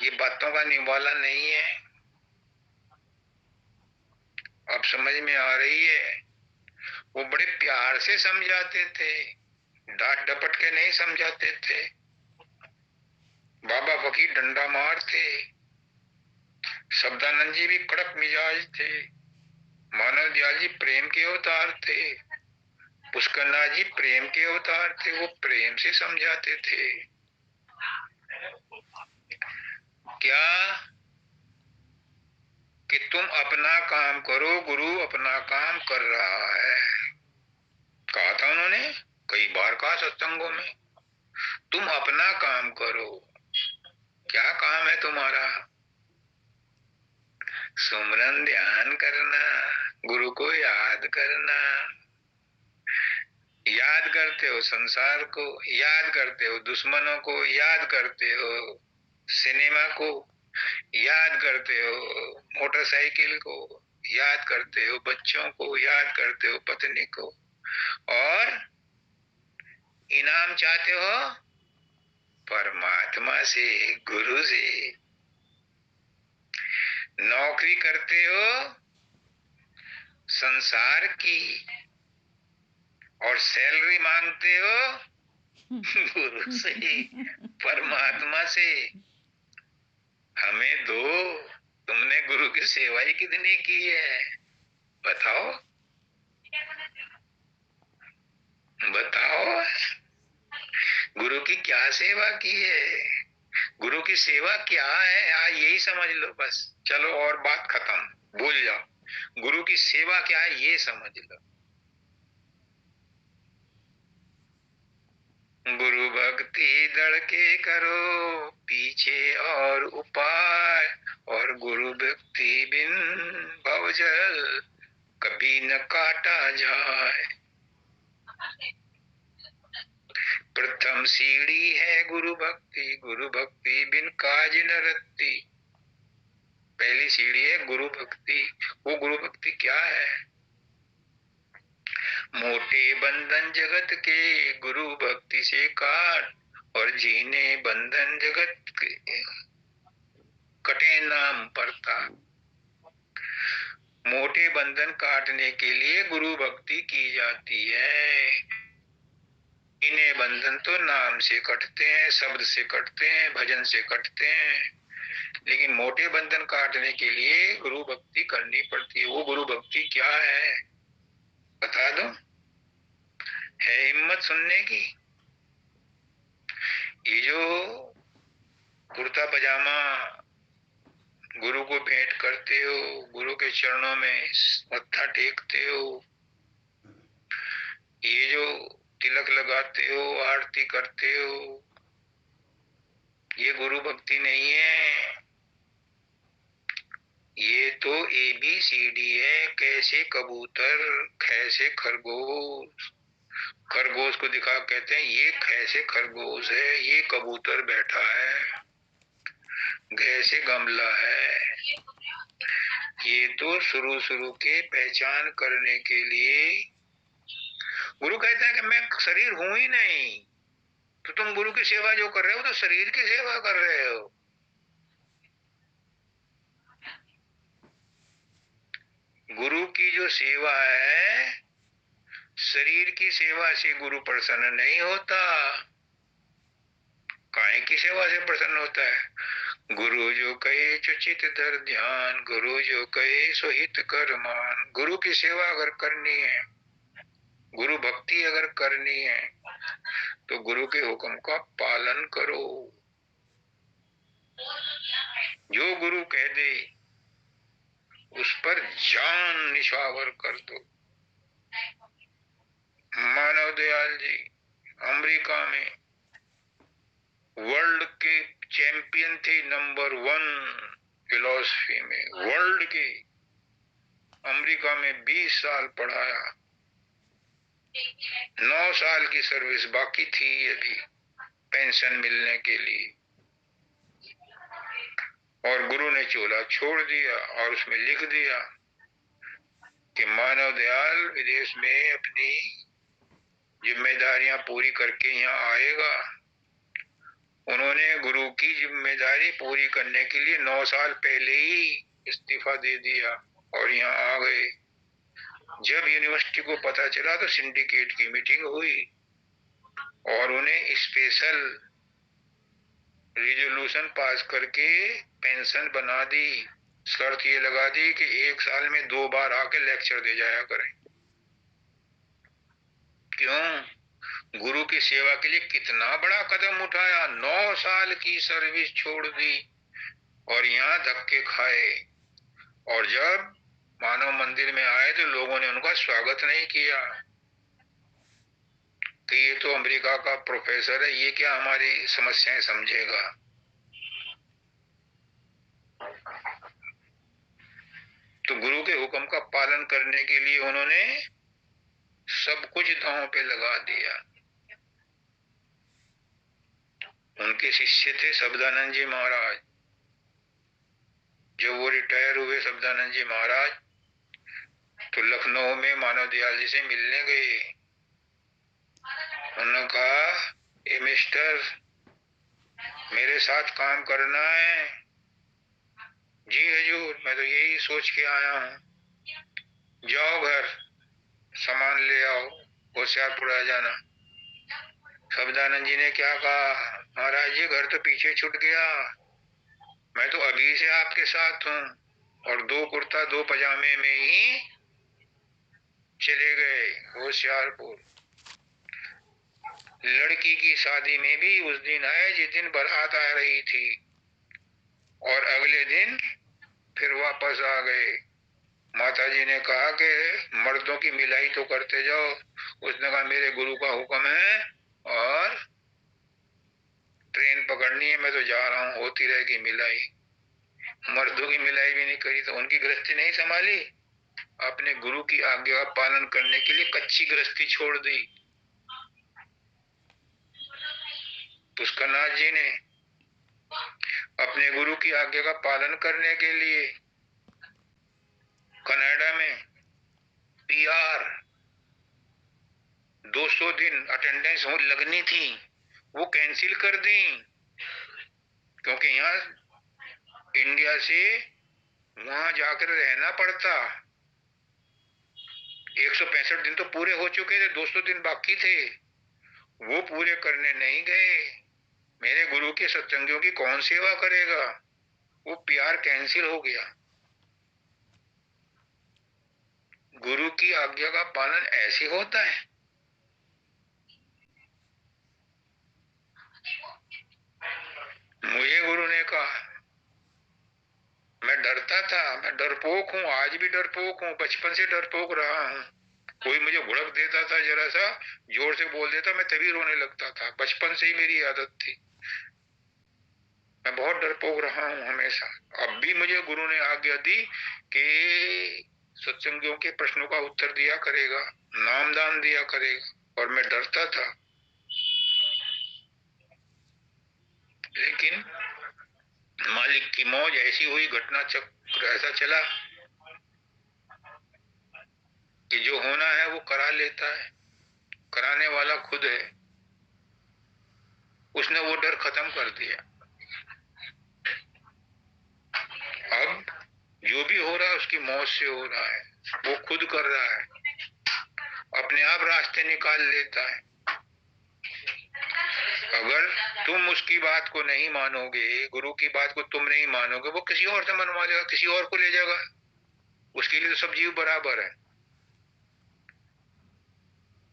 ये बातों का निवाला नहीं है, अब समझ में आ रही है। वो बड़े प्यार से समझाते थे, डांट डपट के नहीं समझाते थे। बाबा फकीर डंडा मारते, शब्दानंद जी भी कड़क मिजाज थे, मानव दयाल जी प्रेम के अवतार थे, पुष्करनाथ जी प्रेम के अवतार थे, वो प्रेम से समझाते थे। क्या? कि तुम अपना काम करो, गुरु अपना काम कर रहा है। कहा था उन्होंने, कई बार कहा सत्संगों में, तुम अपना काम करो। क्या काम है तुम्हारा? सुमरन ध्यान करना, गुरु को याद करना। याद करते हो संसार को, याद करते हो दुश्मनों को, याद करते हो सिनेमा को, याद करते हो मोटरसाइकिल को, याद करते हो बच्चों को, याद करते हो पत्नी को, और इनाम चाहते हो परमात्मा से, गुरु से। नौकरी करते हो संसार की और सैलरी मांगते हो गुरु से, परमात्मा से। हमें दो, तुमने गुरु की सेवा ही कितनी की है, बताओ बताओ। गुरु की क्या सेवा की है, गुरु की सेवा क्या है, यही समझ लो बस। चलो और बात खत्म, भूल जाओ। गुरु की सेवा क्या है ये समझ लो। गुरु भक्ति दृढ़ के करो, पीछे और उपाय, और गुरु भक्ति बिन भवजल कभी न काटा जाए। प्रथम सीढ़ी है गुरु भक्ति, गुरु भक्ति बिन काज न रत्ती। पहली सीढ़ी है गुरु भक्ति। वो गुरु भक्ति क्या है? मोटे बंधन जगत के गुरु भक्ति से काट, और जीने बंधन जगत के कटे नाम पड़ता। मोटे बंधन काटने के लिए गुरु भक्ति की जाती है। जीने बंधन तो नाम से कटते हैं, शब्द से कटते हैं, भजन से कटते हैं, लेकिन मोटे बंधन काटने के लिए गुरु भक्ति करनी पड़ती है। वो गुरु भक्ति क्या है बता दो, है हिम्मत सुनने की? ये जो कुर्ता पजामा गुरु को भेंट करते हो, गुरु के चरणों में मत्था टेकते हो, ये जो तिलक लगाते हो, आरती करते हो, ये गुरु भक्ति नहीं है। ये तो ABCD है। कैसे कबूतर, खैसे खरगोश। खरगोश को दिखा कहते हैं ये खैसे खरगोश है, ये कबूतर बैठा है, गैसे गमला है। ये तो शुरू शुरू के पहचान करने के लिए गुरु कहता है कि मैं शरीर हूं ही नहीं, तो तुम गुरु की सेवा जो कर रहे हो तो शरीर की सेवा कर रहे हो। गुरु की जो सेवा है, शरीर की सेवा से गुरु प्रसन्न नहीं होता। काय की सेवा से प्रसन्न होता है? गुरु जो कहे चुचित धर ध्यान, गुरु जो कहे सो हित कर मान। गुरु की सेवा अगर करनी है गुरु भक्ति अगर करनी है तो गुरु के हुक्म का पालन करो। जो गुरु कह दे उस पर जान निछावर कर दो। मानव दयाल जी अमेरिका में वर्ल्ड के चैंपियन थे, नंबर 1 फिलॉसफी में वर्ल्ड के। अमेरिका में 20 साल पढ़ाया, 9 साल की सर्विस बाकी थी अभी पेंशन मिलने के लिए, और गुरु ने चोला छोड़ दिया और उसमें लिख दिया कि मानव दयाल विदेश में अपनी जिम्मेदारियां पूरी करके यहाँ आएगा। उन्होंने गुरु की जिम्मेदारी पूरी करने के लिए 9 साल पहले ही इस्तीफा दे दिया और यहाँ आ गए। जब यूनिवर्सिटी को पता चला तो सिंडिकेट की मीटिंग हुई और उन्हें स्पेशल रिजोल्यूशन पास करके पेंशन बना दी। शर्त ये लगा दी कि 1 साल में 2 बार आके लेक्चर दे जाया करें। क्यों? गुरु की सेवा के लिए कितना बड़ा कदम उठाया, 9 साल की सर्विस छोड़ दी और यहाँ धक्के खाए। और जब मानव मंदिर में आए तो लोगों ने उनका स्वागत नहीं किया कि ये तो अमेरिका का प्रोफेसर है, ये क्या हमारी समस्याएं समझेगा। तो गुरु के हुक्म का पालन करने के लिए उन्होंने सब कुछ दांव पे लगा दिया। उनके शिष्य थे शब्दानंद जी महाराज। जब वो रिटायर हुए शब्दानंद जी महाराज तो लखनऊ में मानव दयाल जी से मिलने गए। उन्होंने कहा, ए मिस्टर, मेरे साथ काम करना है। जी हजूर, मैं तो यही सोच के आया हूँ। जाओ घर सामान ले आओ, होशियारपुर आ जाना। शब्दानंद जी ने क्या कहा, महाराज जी घर तो पीछे छूट गया, मैं तो अभी से आपके साथ हूँ। और 2 कुर्ता 2 पजामे में ही चले गए होशियारपुर। लड़की की शादी में भी उस दिन आए जिस दिन बारात आ रही थी, और अगले दिन फिर वापस आ गए। माता जी ने कहा कि मर्दों की मिलाई तो करते जाओ। उसने कहा मेरे गुरु का हुक्म है और ट्रेन पकड़नी है, मैं तो जा रहा हूँ, होती रहेगी मिलाई। मर्दों की मिलाई भी नहीं करी तो उनकी गृहस्थी नहीं संभाली। अपने गुरु की आज्ञा का पालन करने के लिए कच्ची गृहस्थी छोड़ दी। पुष्करनाथ जी ने अपने गुरु की आज्ञा का पालन करने के लिए कनाडा में पीआर 200 दिन अटेंडेंस लगनी थी, वो कैंसिल कर दी। क्योंकि यहाँ इंडिया से वहां जाकर रहना पड़ता। 165 दिन तो पूरे हो चुके थे, 200 दिन बाकी थे, वो पूरे करने नहीं गए। मेरे गुरु के सत्संगियों की कौन सेवा करेगा? वो प्यार कैंसिल हो गया। गुरु की आज्ञा का पालन ऐसे होता है। मुझे गुरु ने कहा, मैं डरता था, मैं डरपोक हूँ, आज भी डरपोक हूँ, बचपन से डरपोक रहा हूँ। कोई मुझे भुड़क देता था, जरा सा जोर से बोल देता, मैं तभी रोने लगता था। बचपन से ही मेरी आदत थी, मैं बहुत डरपोक रहा हूँ हमेशा। अब भी मुझे गुरु ने आज्ञा दी कि सत्संगियों के प्रश्नों का उत्तर दिया करेगा, नामदान दिया करेगा, और मैं डरता था। लेकिन मालिक की मौज ऐसी हुई, घटना चक्र ऐसा चला कि जो होना है वो करा लेता है, कराने वाला खुद है। उसने वो डर खत्म कर दिया। अब जो भी हो रहा है उसकी मौज से हो रहा है, वो खुद कर रहा है, अपने आप रास्ते निकाल लेता है। अगर तुम उसकी बात को नहीं मानोगे, गुरु की बात को तुम नहीं मानोगे, वो किसी और से मनवा लेगा, किसी और को ले जाएगा। उसके लिए तो सब जीव बराबर है।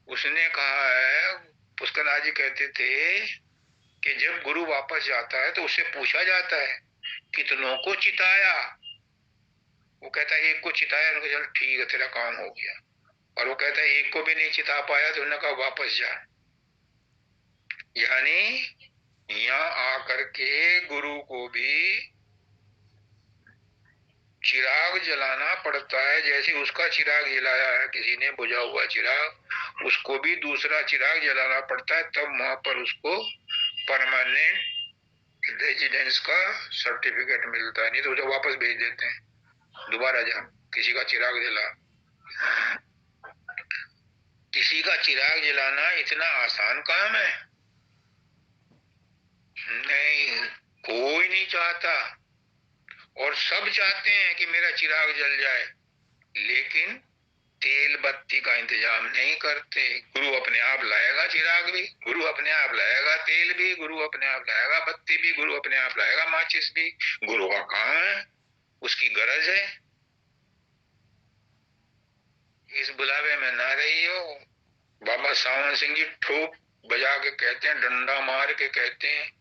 उसने कहा है, पुष्करनाथ जी कहते थे कि जब गुरु वापस जाता है तो उससे पूछा जाता है कितनों को चिताया। वो कहता है एक को चिताया, उनको चल ठीक है तेरा काम हो गया। और वो कहता है एक को भी नहीं चिता पाया तो उन्होंने कहा वापस जा। यानी यहाँ आकर के गुरु को भी चिराग जलाना पड़ता है। जैसे उसका चिराग जलाया है किसी ने, बुझा हुआ चिराग, उसको भी दूसरा चिराग जलाना पड़ता है, तब वहां पर उसको परमानेंट रेजिडेंस का सर्टिफिकेट मिलता है। नहीं तो उसे वापस भेज देते हैं, दोबारा जा। किसी का चिराग जला, किसी का चिराग जलाना इतना आसान काम है? नहीं, कोई नहीं चाहता। और सब चाहते हैं कि मेरा चिराग जल जाए, लेकिन तेल बत्ती का इंतजाम नहीं करते। गुरु अपने आप लाएगा चिराग भी, गुरु अपने आप लाएगा तेल भी, गुरु अपने आप लाएगा बत्ती भी, गुरु अपने आप लाएगा माचिस भी। गुरु का काम है, उसकी गरज है। इस बुलावे में ना रही हो। बाबा सावन सिंह जी ठोक बजा के कहते हैं, डंडा मार के कहते हैं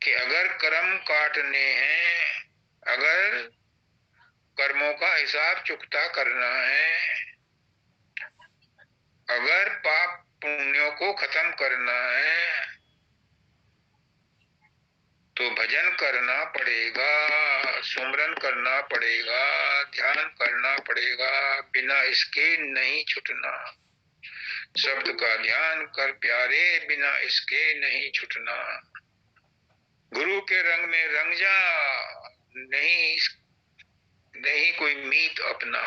कि अगर कर्म काटने हैं, अगर कर्मों का हिसाब चुकता करना है, अगर पाप पुण्यों को खत्म करना है, तो भजन करना पड़ेगा, सुमरन करना पड़ेगा, ध्यान करना पड़ेगा। बिना इसके नहीं छूटना। शब्द का ध्यान कर प्यारे, बिना इसके नहीं छूटना। गुरु के रंग में रंग जा, नहीं नहीं कोई मीत अपना।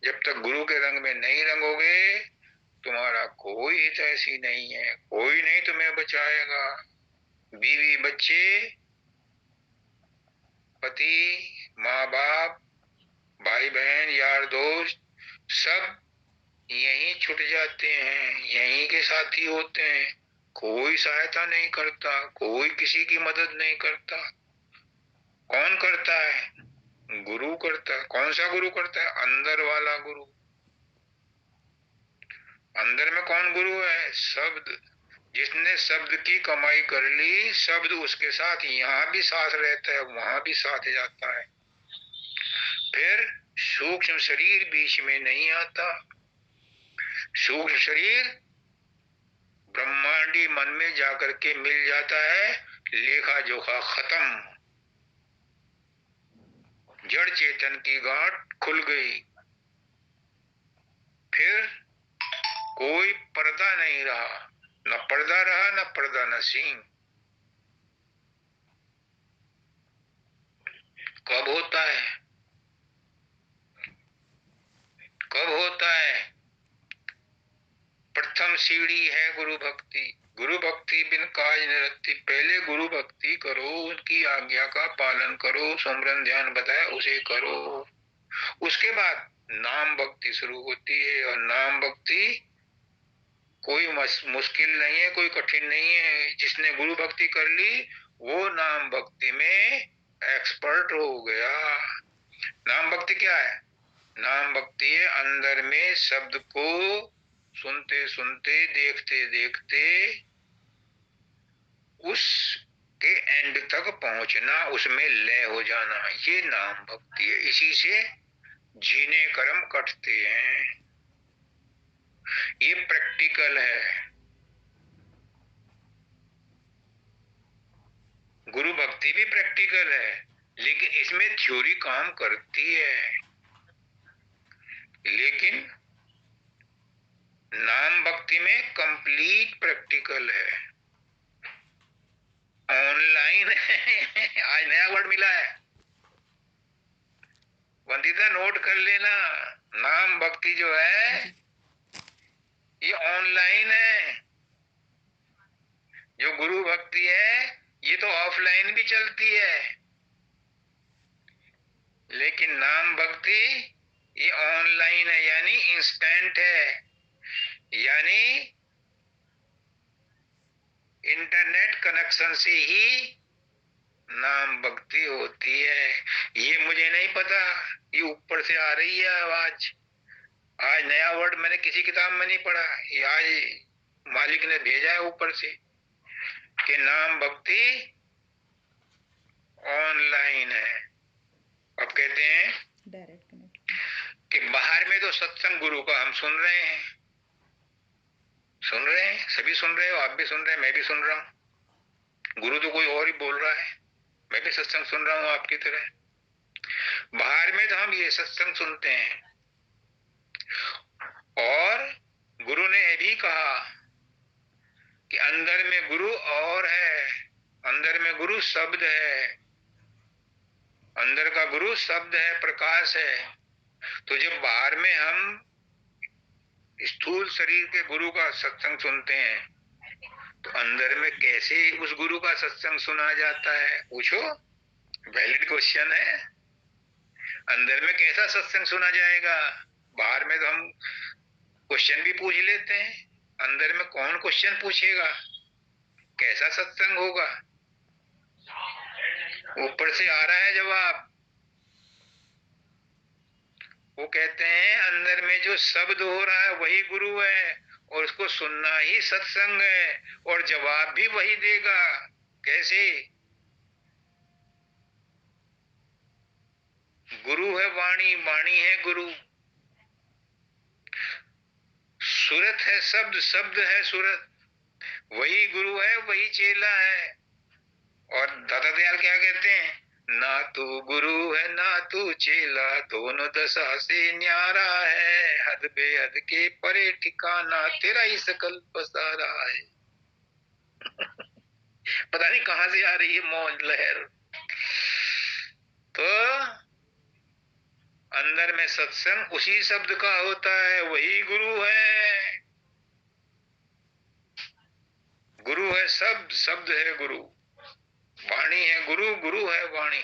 जब तक गुरु के रंग में नहीं रंगोगे, तुम्हारा कोई हित ऐसी नहीं है, कोई नहीं तुम्हें बचाएगा। बीवी बच्चे, पति, माँ बाप, भाई बहन, यार दोस्त, सब यहीं छुट जाते हैं, यहीं के साथी होते हैं। कोई सहायता नहीं करता, कोई किसी की मदद नहीं करता। कौन करता है? गुरु करता है। कौन सा गुरु करता है? अंदर वाला गुरु। अंदर में कौन गुरु है? शब्द। जिसने शब्द की कमाई कर ली, शब्द उसके साथ यहाँ भी साथ रहता है, वहां भी साथ जाता है। फिर सूक्ष्म शरीर बीच में नहीं आता। सूक्ष्म शरीर ब्रह्मांडी मन में जाकर के मिल जाता है, लेखा जोखा खत्म। जड़ चेतन की गांठ खुल गई। फिर कोई पर्दा नहीं रहा, न पर्दा रहा, न पर्दा नसीम। कब होता है? कब होता है? प्रथम सीढ़ी है गुरु भक्ति। गुरु भक्ति बिन काज निरत्ति। पहले गुरु भक्ति करो, उनकी आज्ञा का पालन करो, सुमरन ध्यान बताया उसे करो। उसके बाद नाम भक्ति शुरू होती है। और नाम भक्ति कोई मुश्किल नहीं है, कोई कठिन नहीं है। जिसने गुरु भक्ति कर ली, वो नाम भक्ति में एक्सपर्ट हो गया। नाम भक्ति क्या है? नाम भक्ति है अंदर में शब्द को सुनते सुनते, देखते देखते उस के एंड तक पहुंचना, उसमें लय हो जाना, ये नाम भक्ति है। इसी से जीने कर्म कटते हैं। ये प्रैक्टिकल है। गुरु भक्ति भी प्रैक्टिकल है, लेकिन इसमें थ्योरी काम करती है। लेकिन नाम भक्ति में कंप्लीट प्रैक्टिकल है, ऑनलाइन है। आज नया वर्ड मिला है, वंदिता नोट कर लेना। नाम भक्ति जो है ये ऑनलाइन है। जो गुरु भक्ति है ये तो ऑफलाइन भी चलती है, लेकिन नाम भक्ति ये ऑनलाइन है, यानी इंस्टेंट है, यानी इंटरनेट कनेक्शन से ही नाम भक्ति होती है। ये मुझे नहीं पता, ये ऊपर से आ रही है आवाज। आज नया वर्ड मैंने किसी किताब में नहीं पढ़ा, ये आज मालिक ने भेजा है ऊपर से कि नाम भक्ति ऑनलाइन है। अब कहते हैं डायरेक्ट कनेक्ट। कि बाहर में तो सत्संग गुरु का हम सुन रहे हैं, सभी सुन रहे हो, आप भी सुन रहे हैं, मैं भी सुन रहा हूँ। गुरु तो कोई और ही बोल रहा है, मैं भी सत्संग सुन रहा हूँ आपकी तरह। बाहर में तो हम ये सत्संग सुनते हैं, और गुरु ने ये भी कहा कि अंदर में गुरु और है, अंदर में गुरु शब्द है, अंदर का गुरु शब्द है, प्रकाश है। तो जब बाहर में हम स्थूल शरीर के गुरु का सत्संग सुनते हैं, तो अंदर में कैसे उस गुरु का सत्संग सुना जाता है? पूछो, वैलिड क्वेश्चन है। अंदर में कैसा सत्संग सुना जाएगा? बाहर में तो हम क्वेश्चन भी पूछ लेते हैं, अंदर में कौन क्वेश्चन पूछेगा? कैसा सत्संग होगा? ऊपर से आ रहा है जवाब। वो कहते हैं अंदर में जो शब्द हो रहा है वही गुरु है, और उसको सुनना ही सत्संग है, और जवाब भी वही देगा। कैसे? गुरु है वाणी, वाणी है गुरु। सूरत है शब्द, शब्द है सूरत। वही गुरु है, वही चेला है। और दादा दयाल क्या कहते हैं? ना तू गुरु है ना तू चेला, दोनों दशा से न्यारा है, हद बेहद के परे ठिकाना, तेरा ही सकल पसारा है। पता नहीं कहां से आ रही है मौज लहर। तो अंदर में सत्संग उसी शब्द का होता है, वही गुरु है। गुरु है शब्द, शब्द है गुरु। वाणी है गुरु, गुरु है वाणी।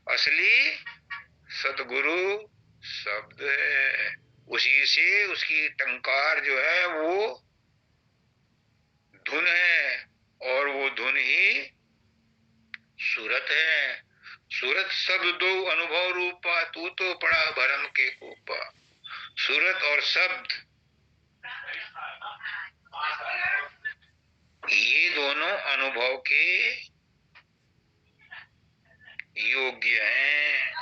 असली सतगुरु शब्द है, उसी से उसकी टंकार जो है वो धुन है, और वो धुन ही सूरत है। सूरत शब्द दो अनुभव रूपा, तू तो पड़ा भरम के कोपा। सूरत और शब्द ये दोनों अनुभव के योग्य हैं।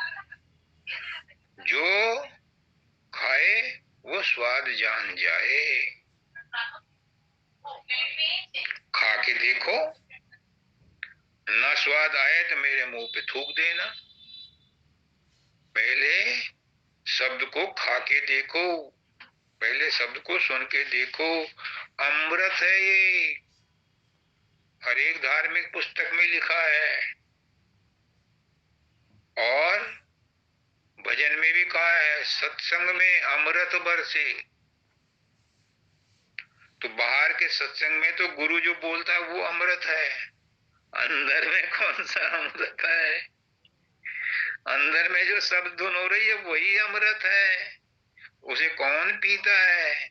जो खाए वो स्वाद जान जाए। खा के देखो, ना स्वाद आए तो मेरे मुंह पे थूक देना। पहले शब्द को खा के देखो, पहले शब्द को सुन के देखो। अमृत है ये, हर एक धार्मिक पुस्तक में लिखा है, और भजन में भी कहा है, सत्संग में अमृत बरसे। तो बाहर के सत्संग में तो गुरु जो बोलता है वो अमृत है, अंदर में कौन सा अमृत है? अंदर में जो शब्द धुन हो रही है वही अमृत है। उसे कौन पीता है?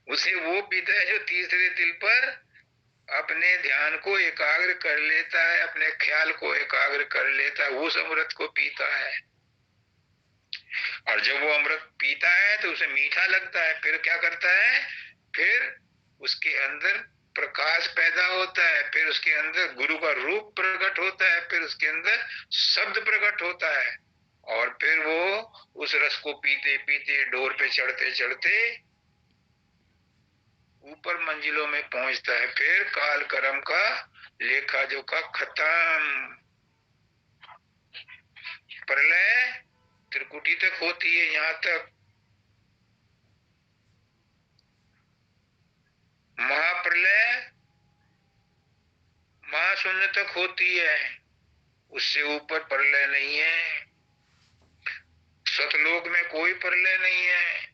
उसे वो पीता है जो तीसरे तिल पर अपने ध्यान को एकाग्र कर लेता है, अपने ख्याल को एकाग्र कर लेता है, उस अमृत को पीता है। और जब वो अमृत पीता है तो उसे मीठा लगता है, फिर क्या करता है? फिर उसके अंदर प्रकाश पैदा होता है, फिर उसके अंदर गुरु का रूप प्रकट होता है, फिर उसके अंदर शब्द प्रकट होता है, और फिर वो उस रस को पीते पीते डोर पे चढ़ते चढ़ते ऊपर मंजिलों में पहुंचता है। फिर काल कर्म का लेखा जोखा खत्म। प्रलय त्रिकुटी तक होती है, यहां तक। महाप्रलय महाशून्य तक होती है, उससे ऊपर प्रलय नहीं है। सतलोक में कोई प्रलय नहीं है।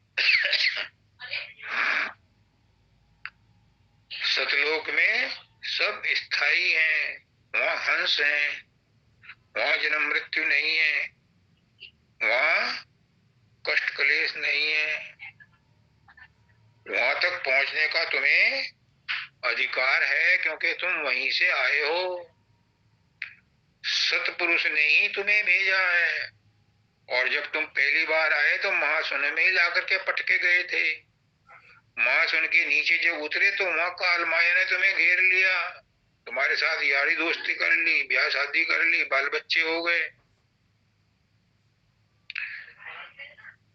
सतलोक में सब स्थायी हैं, वहां हंस हैं, वहां जन्म मृत्यु नहीं है, वहां कष्ट क्लेश नहीं है। वहां तक पहुंचने का तुम्हें अधिकार है, क्योंकि तुम वहीं से आए हो। सतपुरुष ने ही तुम्हें भेजा है। और जब तुम पहली बार आए तो महासुन में ही ला करके पटके गए थे। महासुन के नीचे जब उतरे तो वहां काल माया ने तुम्हें घेर लिया, तुम्हारे साथ यारी दोस्ती कर ली, ब्याह शादी कर ली, बाल बच्चे हो गए।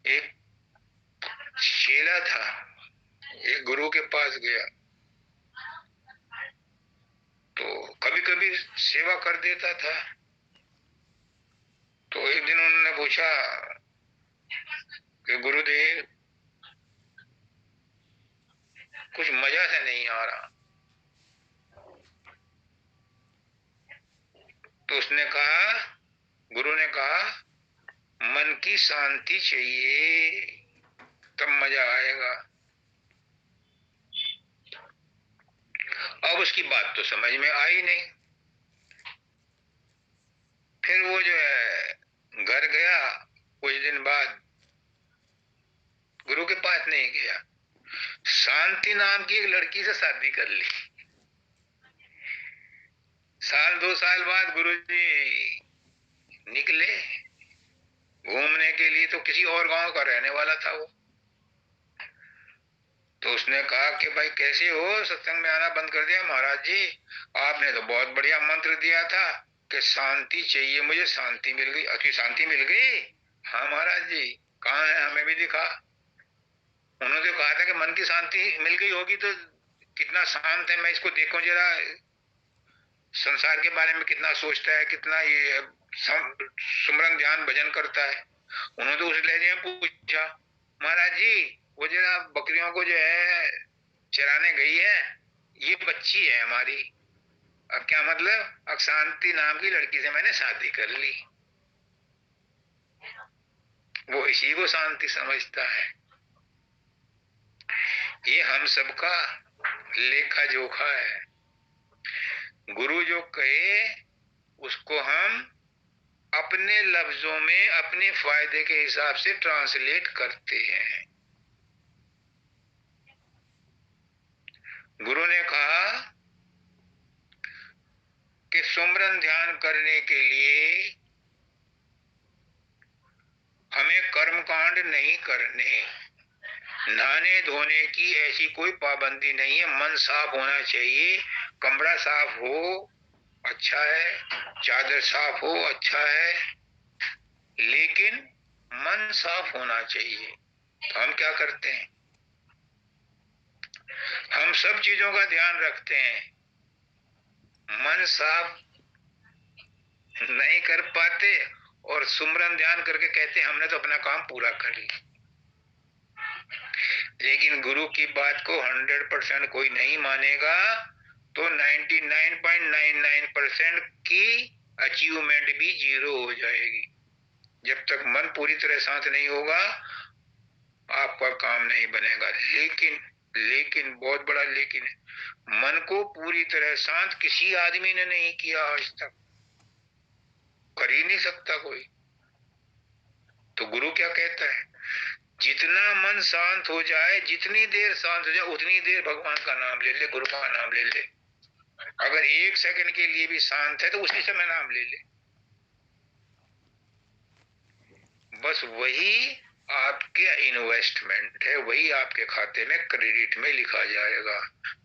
एक चेला था, एक गुरु के पास गया तो कभी कभी सेवा कर देता था। तो एक दिन उन्होंने पूछा कि गुरुदेव कुछ मजा से नहीं आ रहा। तो उसने कहा, गुरु ने कहा, मन की शांति चाहिए तब मजा आएगा। अब उसकी बात तो समझ में आई नहीं। फिर वो जो है घर गया, कुछ दिन बाद गुरु के पास नहीं गया, शांति नाम की एक लड़की से शादी कर ली। साल 2 साल बाद गुरुजी निकले घूमने के लिए, तो किसी और गांव का रहने वाला था वो। तो उसने कहा कि भाई कैसे हो, सत्संग में आना बंद कर दिया? महाराज जी आपने तो बहुत बढ़िया मंत्र दिया था कि शांति चाहिए मुझे, शांति मिल गई। अति शांति मिल गई? हाँ महाराज जी। कहाँ है, हमें भी दिखा। उन्होंने तो कहा था कि मन की शांति मिल गई होगी तो कितना शांत है, मैं इसको देखूं जरा, संसार के बारे में कितना सोचता है, कितना ये सुमरन ध्यान भजन करता है। उन्होंने तो उस लहजे में पूछा, महाराज जी वो जरा बकरियों को जो है चराने गई है, ये बच्ची है हमारी। अब क्या मतलब? अब शांति नाम की लड़की से मैंने शादी कर ली। वो इसी को शांति समझता है। ये हम सबका लेखा जोखा है। गुरु जो कहे उसको हम अपने लफ्जों में अपने फायदे के हिसाब से ट्रांसलेट करते हैं। गुरु ने कहा कि सुमरन ध्यान करने के लिए हमें कर्मकांड नहीं करने, नहाने धोने की ऐसी कोई पाबंदी नहीं है। मन साफ होना चाहिए, कमरा साफ हो अच्छा है, चादर साफ हो अच्छा है, लेकिन मन साफ होना चाहिए। तो हम क्या करते हैं, हम सब चीजों का ध्यान रखते हैं, मन साफ नहीं कर पाते और सुमरन ध्यान करके कहते हमने तो अपना काम पूरा कर लिया। लेकिन गुरु की बात को 100% कोई नहीं मानेगा तो 99.99% की अचीवमेंट भी जीरो हो जाएगी। जब तक मन पूरी तरह शांत नहीं होगा आपका काम नहीं बनेगा। लेकिन लेकिन बहुत बड़ा लेकिन है, मन को पूरी तरह शांत किसी आदमी ने नहीं किया आज तक, कर ही नहीं सकता कोई। तो गुरु क्या कहता है, जितना मन शांत हो जाए, जितनी देर शांत हो जाए उतनी देर भगवान का नाम ले ले, गुरु का नाम ले ले। अगर 1 सेकंड के लिए भी शांत है तो उसी समय नाम ले ले। बस वही आपके इन्वेस्टमेंट है, वही आपके खाते में क्रेडिट में लिखा जाएगा।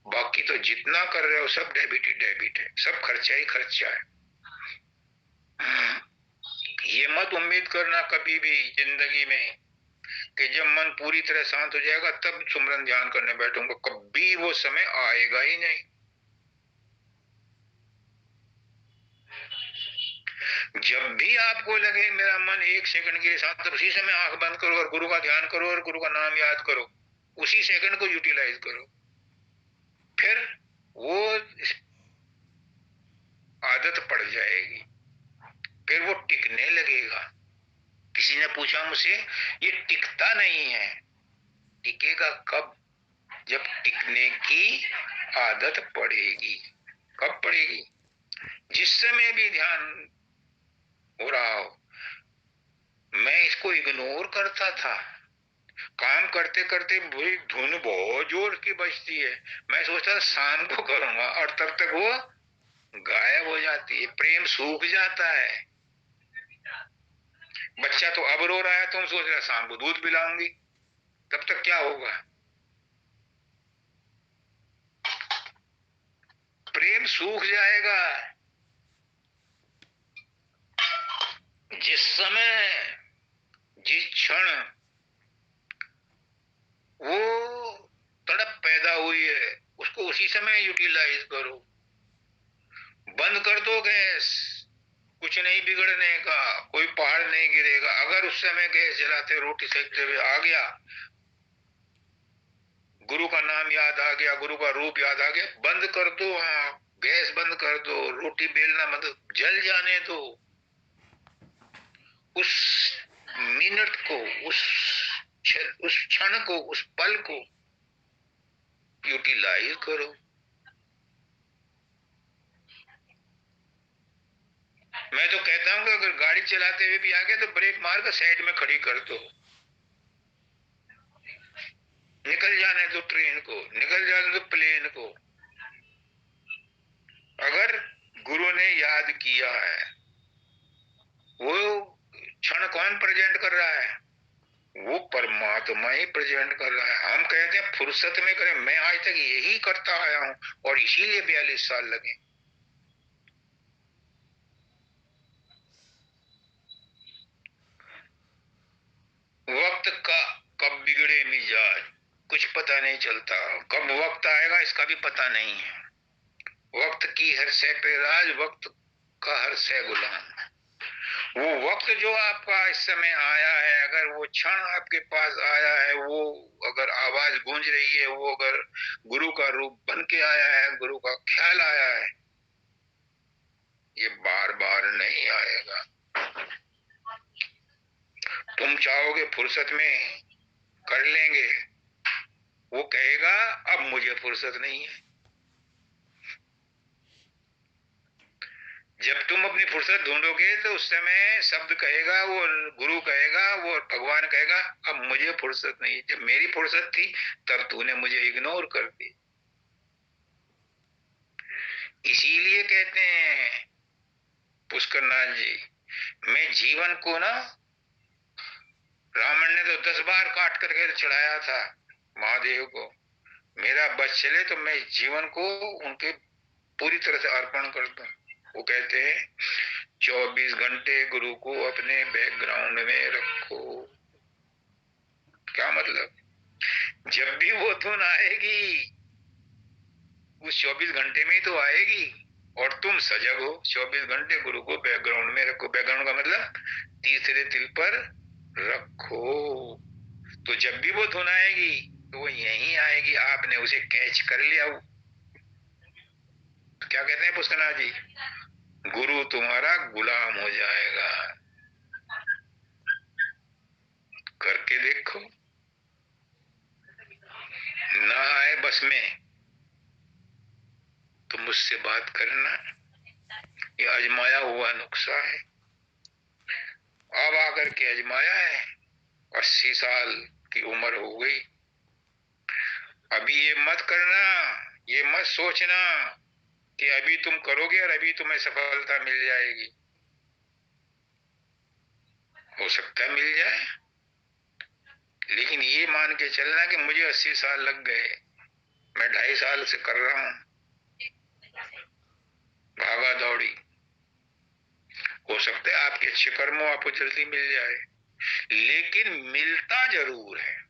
बाकी तो जितना कर रहे हो सब डेबिट ही डेबिट है, सब खर्चा ही खर्चा है। ये मत उम्मीद करना कभी भी जिंदगी में कि जब मन पूरी तरह शांत हो जाएगा तब सुमरन ध्यान करने बैठूंगा, कभी वो समय आएगा ही नहीं। जब भी आपको लगे मेरा मन 1 सेकंड के लिए शांत, तो उसी समय आंख बंद करो और गुरु का ध्यान करो और गुरु का नाम याद करो, उसी सेकंड को यूटिलाइज करो। फिर वो आदत पड़ जाएगी, फिर वो टिकने लगेगा। किसी ने पूछा मुझसे, ये टिकता नहीं है, टिकेगा कब? जब टिकने की आदत पड़ेगी। कब पड़ेगी? जिस समय भी ध्यान हो रहा हो। मैं इसको इग्नोर करता था, काम करते करते बुरी धुन बहुत जोर की बजती है, मैं सोचता शाम को करूंगा और तब तक वो गायब हो जाती है, प्रेम सूख जाता है। बच्चा तो अब रो रहा है, तुम सोच रहे शाम को दूध पिलाऊंगी, तब तक क्या होगा? प्रेम सूख जाएगा। जिस समय, जिस क्षण वो तड़प पैदा हुई है, उसको उसी समय यूटिलाइज करो। बंद कर दो गैस, कुछ नहीं बिगड़ने का, कोई पहाड़ नहीं गिरेगा। अगर उस समय गैस जलाते रोटी सेकते हुए आ गया, गुरु का नाम याद आ गया, गुरु का रूप याद आ गया, बंद कर दो। हाँ, गैस बंद कर दो, रोटी बेलना मतलब जल जाने दो। उस मिनट को, उस क्षण को, उस पल को यूटिलाइज करो। मैं तो कहता हूँ कि अगर गाड़ी चलाते हुए भी आ गया तो ब्रेक मार कर साइड में खड़ी कर दो, निकल जाने दो ट्रेन को, निकल जाने दो प्लेन को। अगर गुरु ने याद किया है, वो क्षण कौन प्रेजेंट कर रहा है? वो परमात्मा ही प्रेजेंट कर रहा है। हम कहते हैं फुर्सत में करें, मैं आज तक यही करता आया हूं और इसीलिए 42 साल लगे। वक्त का कब बिगड़े मिजाज कुछ पता नहीं चलता, कब वक्त आएगा इसका भी पता नहीं है। वक्त की हर सै पे राज, वक्त का हर सै गुलाम। वो वक्त जो आपका इस समय आया है, अगर वो क्षण आपके पास आया है, वो अगर आवाज गूंज रही है, वो अगर गुरु का रूप बन के आया है, गुरु का ख्याल आया है, ये बार बार नहीं आएगा। तुम चाहोगे फुर्सत में कर लेंगे, वो कहेगा अब मुझे फुर्सत नहीं है। जब तुम अपनी फुर्सत ढूंढोगे तो उस समय शब्द कहेगा, वो गुरु कहेगा, वो भगवान कहेगा अब मुझे फुर्सत नहीं। जब मेरी फुर्सत थी तब तूने मुझे इग्नोर कर दी। इसीलिए कहते हैं पुष्करनाथ जी, मैं जीवन को ना, रावण ने तो 10 बार काट करके चढ़ाया था महादेव को, मेरा बस चले तो मैं जीवन को उनके पूरी तरह से अर्पण कर दूं। वो कहते हैं 24 घंटे गुरु को अपने बैकग्राउंड में रखो। क्या मतलब? जब भी वो धुन आएगी उस 24 घंटे में ही तो आएगी, और तुम सजग हो। 24 घंटे गुरु को बैकग्राउंड में रखो। बैकग्राउंड का मतलब तीसरे तिल पर रखो। तो जब भी वो धुन आएगी तो वो यहीं आएगी, आपने उसे कैच कर लिया। तो क्या कहते हैं पुष्करनाथ जी, गुरु तुम्हारा गुलाम हो जाएगा। करके देखो, ना आए बस में तो मुझसे बात करना। ये आजमाया हुआ नुस्खा है, अब आकर के आजमाया है। 80 साल की उम्र हो गई। अभी ये मत करना, ये मत सोचना कि अभी तुम करोगे और अभी तुम्हें सफलता मिल जाएगी। हो सकता है मिल जाए, लेकिन ये मान के चलना कि मुझे 80 साल लग गए, मैं 2.5 साल से कर रहा हूं भागा दौड़ी। हो सकता है आपके अच्छे कर्मों आपको जल्दी मिल जाए, लेकिन मिलता जरूर है।